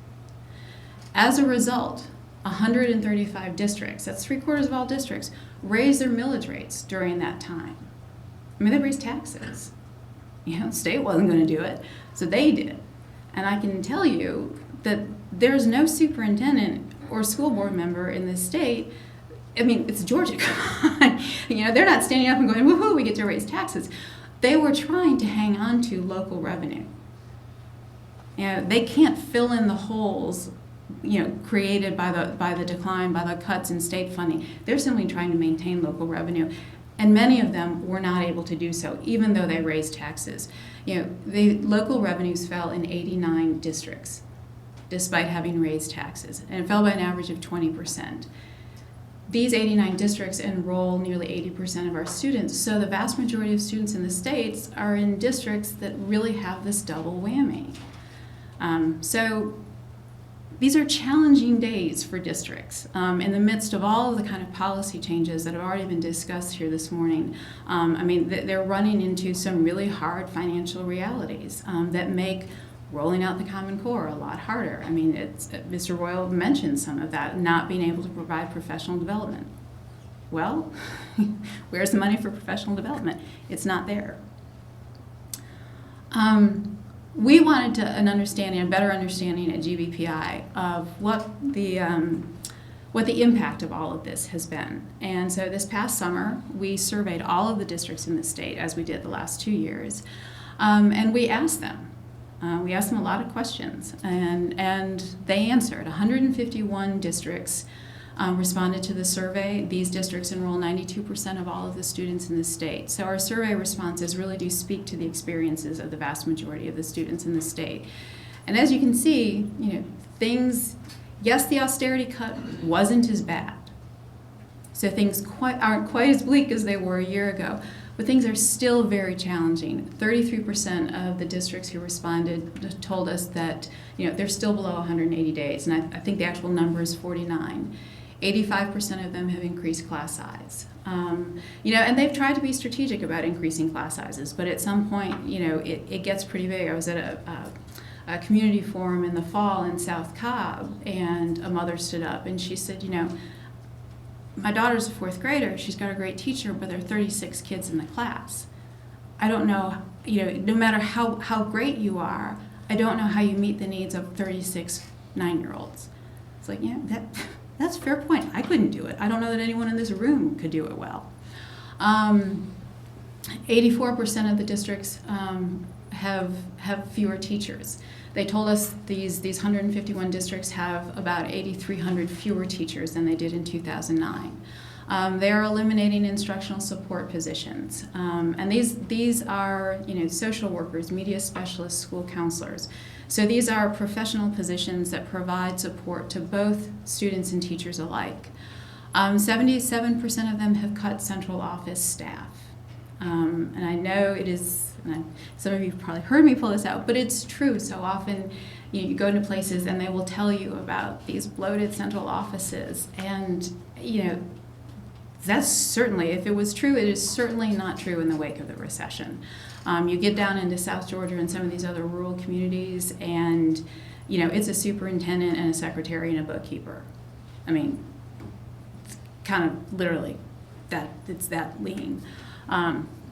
As a result, 135 districts, that's 3/4 of all districts, raised their millage rates during that time. They raised taxes. The state wasn't going to do it, so they did. And I can tell you that there's no superintendent or school board member in this state. It's Georgia. They're not standing up and going, woohoo, we get to raise taxes. They were trying to hang on to local revenue. They can't fill in the holes created by the decline, by the cuts in state funding. They're simply trying to maintain local revenue. And many of them were not able to do so, even though they raised taxes. The local revenues fell in 89 districts, despite having raised taxes. And it fell by an average of 20%. These 89 districts enroll nearly 80% of our students. So the vast majority of students in the states are in districts that really have this double whammy. So these are challenging days for districts in the midst of all of the kind of policy changes that have already been discussed here this morning. They're running into some really hard financial realities that make rolling out the Common Core a lot harder. Mr. Royal mentioned some of that, not being able to provide professional development. Well, where's the money for professional development? It's not there. We wanted a better understanding at GBPI of what the what the impact of all of this has been. And so this past summer, we surveyed all of the districts in the state, as we did the last 2 years, and we asked them. We asked them a lot of questions, and they answered. 151 districts responded to the survey. These districts enroll 92% of all of the students in the state. So our survey responses really do speak to the experiences of the vast majority of the students in the state. And as you can see, things, yes, the austerity cut wasn't as bad. So things aren't quite as bleak as they were a year ago, but things are still very challenging. 33% of the districts who responded told us that they're still below 180 days, and I think the actual number is 49. 85% of them have increased class size. And they've tried to be strategic about increasing class sizes, but at some point, it gets pretty big. I was at a community forum in the fall in South Cobb, and a mother stood up and she said, my daughter's a 4th grader, she's got a great teacher, but there are 36 kids in the class. I don't know, no matter how great you are, I don't know how you meet the needs of 36 9-year-olds. It's like, that's a fair point. I couldn't do it. I don't know that anyone in this room could do it well. 84% of the districts have fewer teachers. They told us these 151 districts have about 8,300 fewer teachers than they did in 2009. They are eliminating instructional support positions, and these are social workers, media specialists, school counselors. So these are professional positions that provide support to both students and teachers alike. 77% of them have cut central office staff, and I know it is. Some of you have probably heard me pull this out, but it's true. So often you go into places and they will tell you about these bloated central offices, and that's certainly, if it was true, it is certainly not true in the wake of the recession. You get down into South Georgia and some of these other rural communities, and it's a superintendent and a secretary and a bookkeeper. I mean, it's kind of literally it's that lean.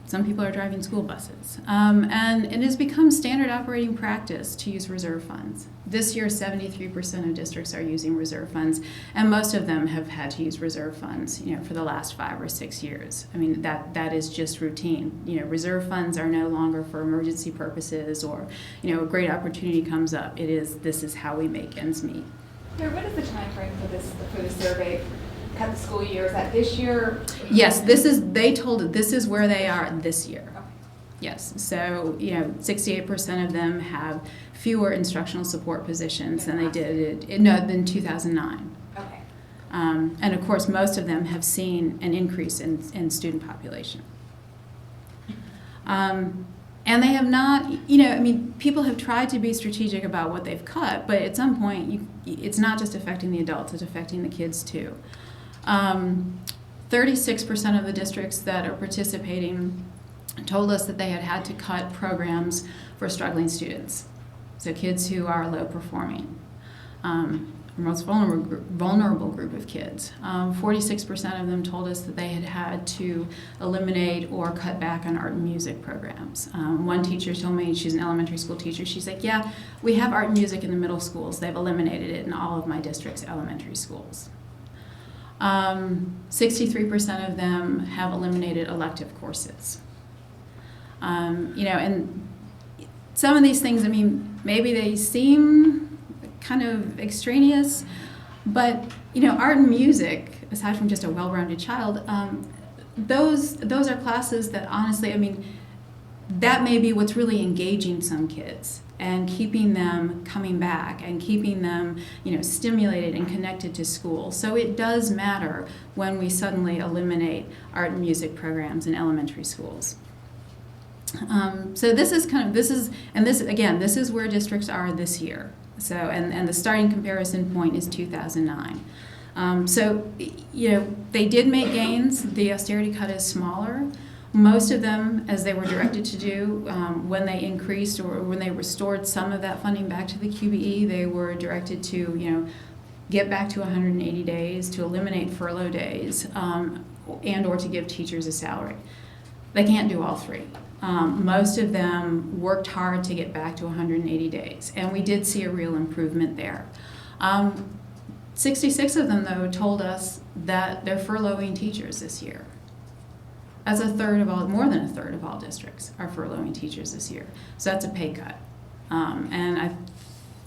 Some people are driving school buses. And it has become standard operating practice to use reserve funds. This year, 73% of districts are using reserve funds, and most of them have had to use reserve funds, for the last 5 or 6 years. I mean, that is just routine. Reserve funds are no longer for emergency purposes, or, a great opportunity comes up. This is how we make ends meet. What is the time frame for the survey? Cut the school year, is that this year? Yes, they told this is where they are this year. Okay. Yes, so 68% of them have fewer instructional support positions than they did in 2009. Okay. And of course, most of them have seen an increase in student population. And they have not, people have tried to be strategic about what they've cut, but at some point, it's not just affecting the adults, it's affecting the kids too. 36% of the districts that are participating told us that they had to cut programs for struggling students, so kids who are low performing, most vulnerable group of kids. 46% of them told us that they had to eliminate or cut back on art and music programs. One teacher told me, she's an elementary school teacher, she's like, yeah, we have art and music in the middle schools. They've eliminated it in all of my district's elementary schools. 63% of them have eliminated elective courses. And some of these things, maybe they seem kind of extraneous, but art and music, aside from just a well-rounded child, those are classes that honestly, that may be what's really engaging some kids and keeping them coming back and keeping them, stimulated and connected to school. So it does matter when we suddenly eliminate art and music programs in elementary schools. So this is where districts are this year. So, and the starting comparison point is 2009. They did make gains. The austerity cut is smaller. Most of them, as they were directed to do, when they increased or when they restored some of that funding back to the QBE, they were directed to, get back to 180 days, to eliminate furlough days, and or to give teachers a salary. They can't do all three. Most of them worked hard to get back to 180 days, and we did see a real improvement there. 66 of them, though, told us that they're furloughing teachers this year. That's more than a third of all districts are furloughing teachers this year. So that's a pay cut.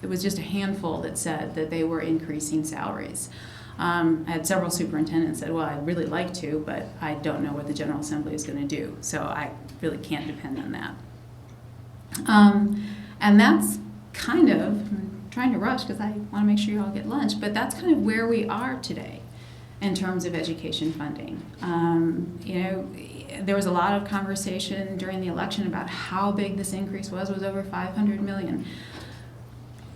It was just a handful that said that they were increasing salaries. I had several superintendents said, well, I'd really like to, but I don't know what the General Assembly is going to do, so I really can't depend on that. And that's kind of, I'm trying to rush because I want to make sure you all get lunch, but that's kind of where we are today in terms of education funding. There was a lot of conversation during the election about how big this increase was over 500 million.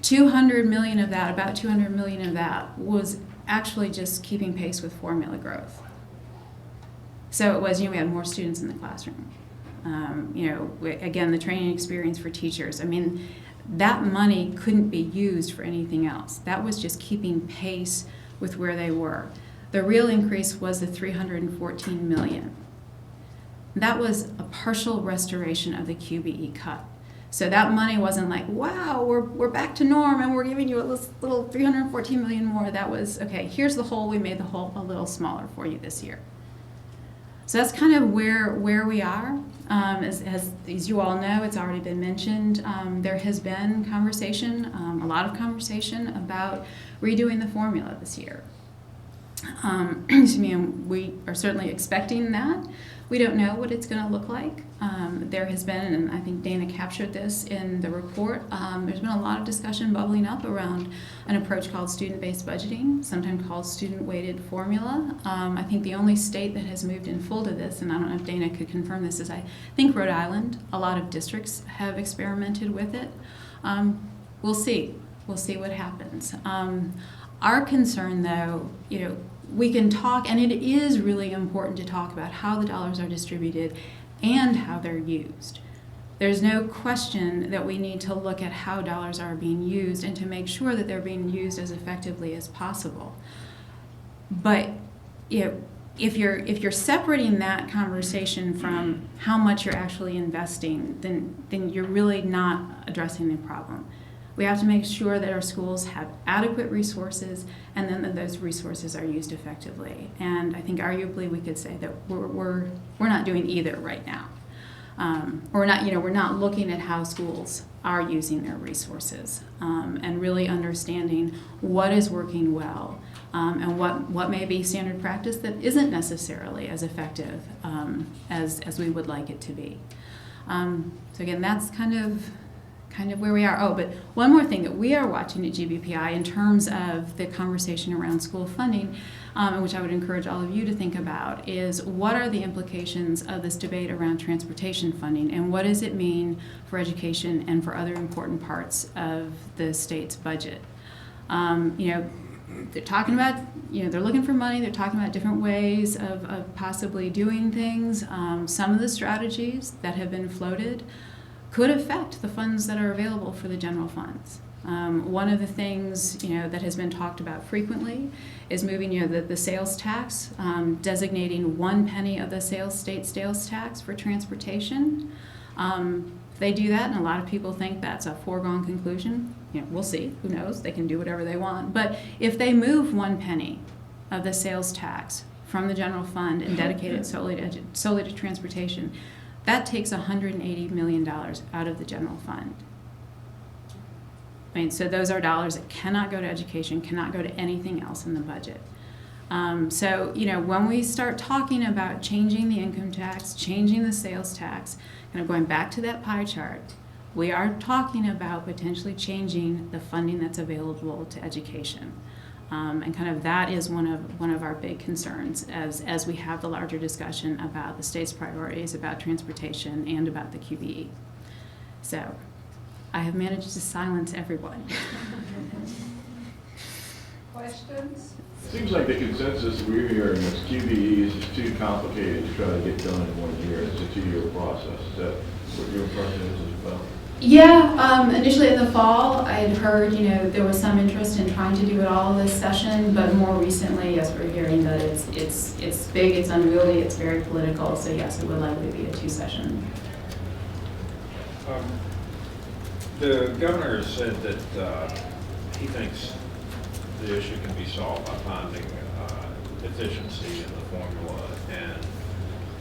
200 million of that, about 200 million of that, was actually just keeping pace with formula growth. So it was, we had more students in the classroom. Again, the training experience for teachers. I mean, that money couldn't be used for anything else. That was just keeping pace with where they were. The real increase was the 314 million. That was a partial restoration of the QBE cut. So that money wasn't like, wow, we're back to norm and we're giving you a little 314 million more. That was, okay, here's the hole, we made the hole a little smaller for you this year. So that's kind of where we are. As you all know, it's already been mentioned, there has been conversation, a lot of conversation about redoing the formula this year. And we are certainly expecting that. We don't know what it's going to look like. There has been, and I think Dana captured this in the report, there's been a lot of discussion bubbling up around an approach called student-based budgeting, sometimes called student-weighted formula. I think the only state that has moved in full to this, and I don't know if Dana could confirm this, is I think Rhode Island. A lot of districts have experimented with it. We'll see. We'll see what happens. Our concern, though, we can talk, and it is really important to talk about how the dollars are distributed and how they're used. There's no question that we need to look at how dollars are being used and to make sure that they're being used as effectively as possible. But if you're separating that conversation from how much you're actually investing, then you're really not addressing the problem. We have to make sure that our schools have adequate resources and then that those resources are used effectively. And I think arguably we could say that we're not doing either right now. We're not looking at how schools are using their resources and really understanding what is working well and what may be standard practice that isn't necessarily as effective as we would like it to be. So again, that's kind of where we are. Oh, but one more thing that we are watching at GBPI in terms of the conversation around school funding, which I would encourage all of you to think about, is what are the implications of this debate around transportation funding and what does it mean for education and for other important parts of the state's budget? They're talking about, they're looking for money, they're talking about different ways of possibly doing things. Some of the strategies that have been floated could affect the funds that are available for the general funds. One of the things that has been talked about frequently is moving the sales tax, designating 1 penny of the state sales tax for transportation. If they do that, and a lot of people think that's a foregone conclusion, we'll see, who knows, they can do whatever they want. But if they move 1 penny of the sales tax from the general fund and dedicate it solely to transportation, that takes $180 million out of the general fund. So those are dollars that cannot go to education, cannot go to anything else in the budget. So when we start talking about changing the income tax, changing the sales tax, going back to that pie chart, we are talking about potentially changing the funding that's available to education. And that is one of our big concerns as we have the larger discussion about the state's priorities, about transportation, and about the QBE. So I have managed to silence everyone. Questions? Seems like the consensus we're hearing is QBE is just too complicated to try to get done in 1 year. It's a 2-year process. Is that what your impression is as well? Yeah, initially in the fall, I had heard, there was some interest in trying to do it all this session, but more recently, yes, we're hearing that it's big, it's unwieldy, it's very political, so yes, it would likely be a 2-session. The governor said that he thinks the issue can be solved by finding efficiency in the formula and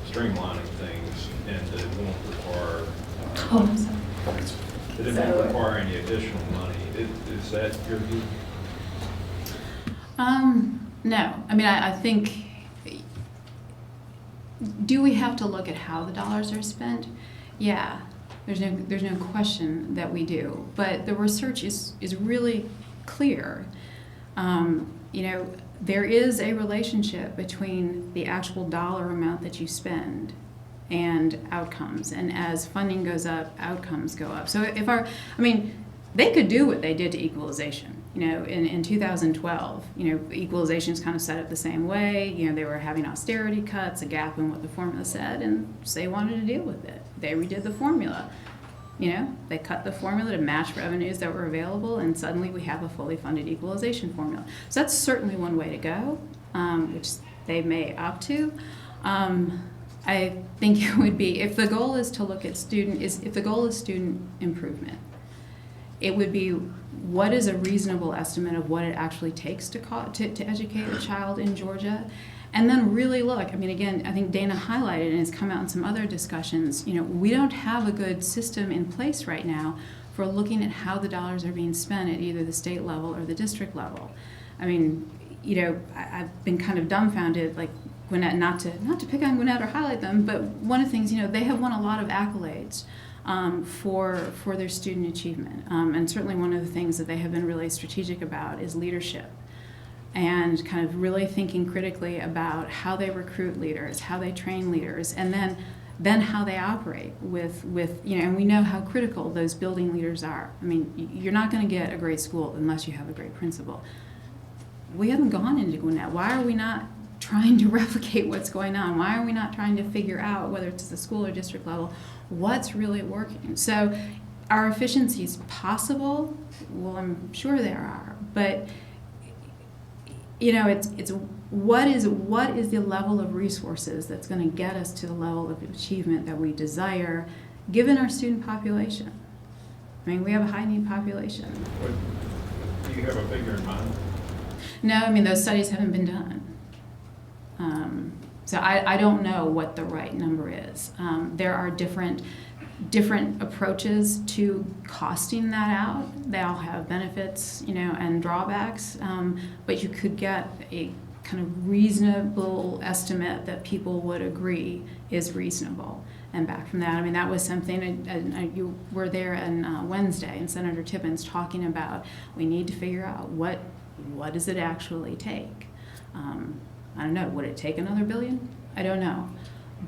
streamlining things, and it won't require, Oh, I'm sorry. it won't require any additional money. Is that your view? No, I mean, I think, do we have to look at how the dollars are spent? Yeah, there's no question that we do, but the research is really clear. You know, there is a relationship between the actual dollar amount that you spend and outcomes, and as funding goes up, outcomes go up. So if they could do what they did to equalization. You know, in 2012, you know, equalization is kind of set up the same way. You know, they were having austerity cuts, a gap in what the formula said, and so they wanted to deal with it. They redid the formula. You know, they cut the formula to match revenues that were available, and suddenly we have a fully funded equalization formula. So that's certainly one way to go, which they may opt to. I think it would be, if the goal is to look at if the goal is student improvement, it would be, what is a reasonable estimate of what it actually takes to educate a child in Georgia? And then really look, I mean, again, I think Dana highlighted, and it's come out in some other discussions, you know, we don't have a good system in place right now for looking at how the dollars are being spent at either the state level or the district level. I mean, you know, I've been kind of dumbfounded, like, Gwinnett, not to pick on Gwinnett or highlight them, but one of the things, you know, they have won a lot of accolades for their student achievement. And certainly one of the things that they have been really strategic about is leadership, and kind of really thinking critically about how they recruit leaders, how they train leaders, and then how they operate with you know, and we know how critical those building leaders are. I mean, you're not going to get a great school unless you have a great principal. We haven't gone into Gwinnett. Why are we not trying to replicate what's going on? Why are we not trying to figure out, whether it's at the school or district level, what's really working? So are efficiencies possible? Well, I'm sure there are, but you know, it's what is the level of resources that's going to get us to the level of achievement that we desire, given our student population. I mean, we have a high need population. Do you have a figure in mind? No, I mean, those studies haven't been done. So I don't know what the right number is. There are different approaches to costing that out. They all have benefits, you know, and drawbacks, but you could get a kind of reasonable estimate that people would agree is reasonable. And back from that, I mean, that was something, you were there on Wednesday, and Senator Tippins talking about, we need to figure out what does it actually take. I don't know, would it take another $1 billion? I don't know,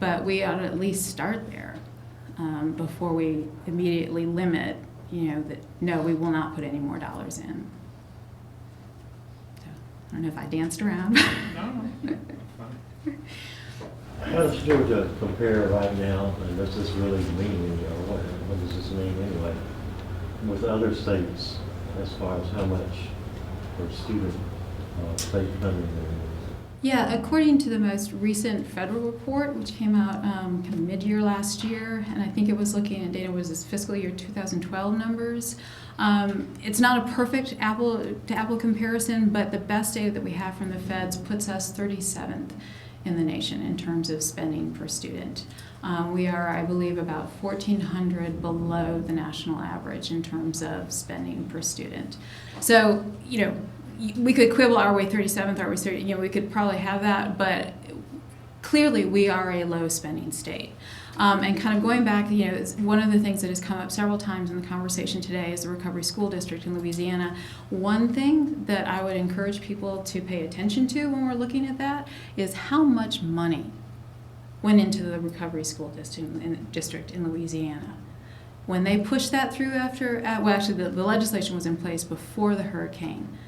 but we ought to at least start there before we immediately limit, you know, that no, we will not put any more dollars in. So, I don't know if I danced around. No. How does Georgia compare right now, and does this really mean, you know, what does this mean anyway, with other states as far as how much for student state funding there is? Yeah, according to the most recent federal report, which came out kind of mid-year last year, and I think it was looking at data was this fiscal year 2012 numbers. It's not a perfect apple-to-apple comparison, but the best data that we have from the feds puts us 37th in the nation in terms of spending per student. We are, I believe, about 1,400 below the national average in terms of spending per student. So, you know, we could quibble, are we 37th, are we 30th, you know, we could probably have that, but clearly we are a low spending state. And kind of going back, you know, one of the things that has come up several times in the conversation today is the Recovery School District in Louisiana. One thing that I would encourage people to pay attention to when we're looking at that is how much money went into the Recovery School District in Louisiana. When they pushed that through after, well, actually the legislation was in place before the hurricane.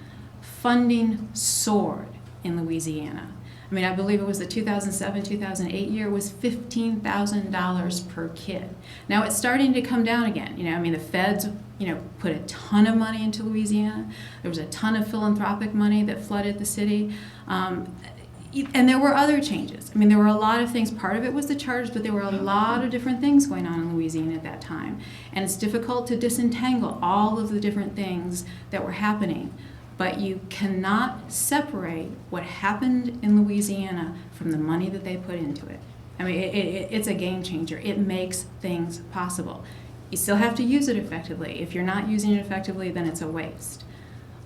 Funding soared in Louisiana. I mean, I believe it was the 2007-2008 year was $15,000 per kid. Now it's starting to come down again. You know, I mean, the feds, you know, put a ton of money into Louisiana. There was a ton of philanthropic money that flooded the city. And there were other changes. I mean, there were a lot of things. Part of it was the charge, but there were a lot of different things going on in Louisiana at that time. And it's difficult to disentangle all of the different things that were happening. But you cannot separate what happened in Louisiana from the money that they put into it. I mean, it's a game changer. It makes things possible. You still have to use it effectively. If you're not using it effectively, then it's a waste.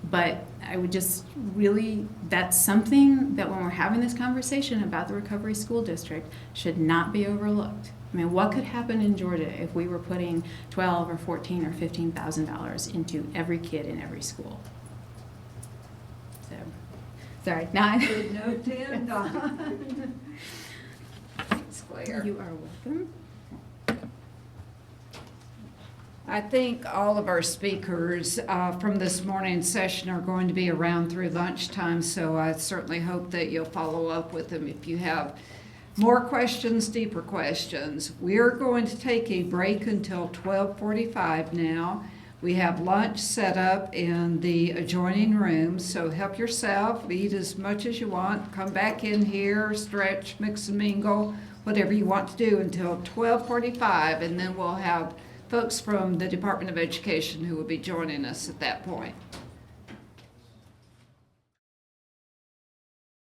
But I would just really, that's something that when we're having this conversation about the Recovery School District should not be overlooked. I mean, what could happen in Georgia if we were putting $12,000 or $14,000 or $15,000 into every kid in every school? So, sorry, now Good note to end on. Thanks, Claire. you are welcome. I think all of our speakers from this morning's session are going to be around through lunchtime, so I certainly hope that you'll follow up with them if you have more questions, deeper questions. We're going to take a break until 12:45 now. We have lunch set up in the adjoining room, so help yourself, eat as much as you want, come back in here, stretch, mix and mingle, whatever you want to do until 12:45, and then we'll have folks from the Department of Education who will be joining us at that point.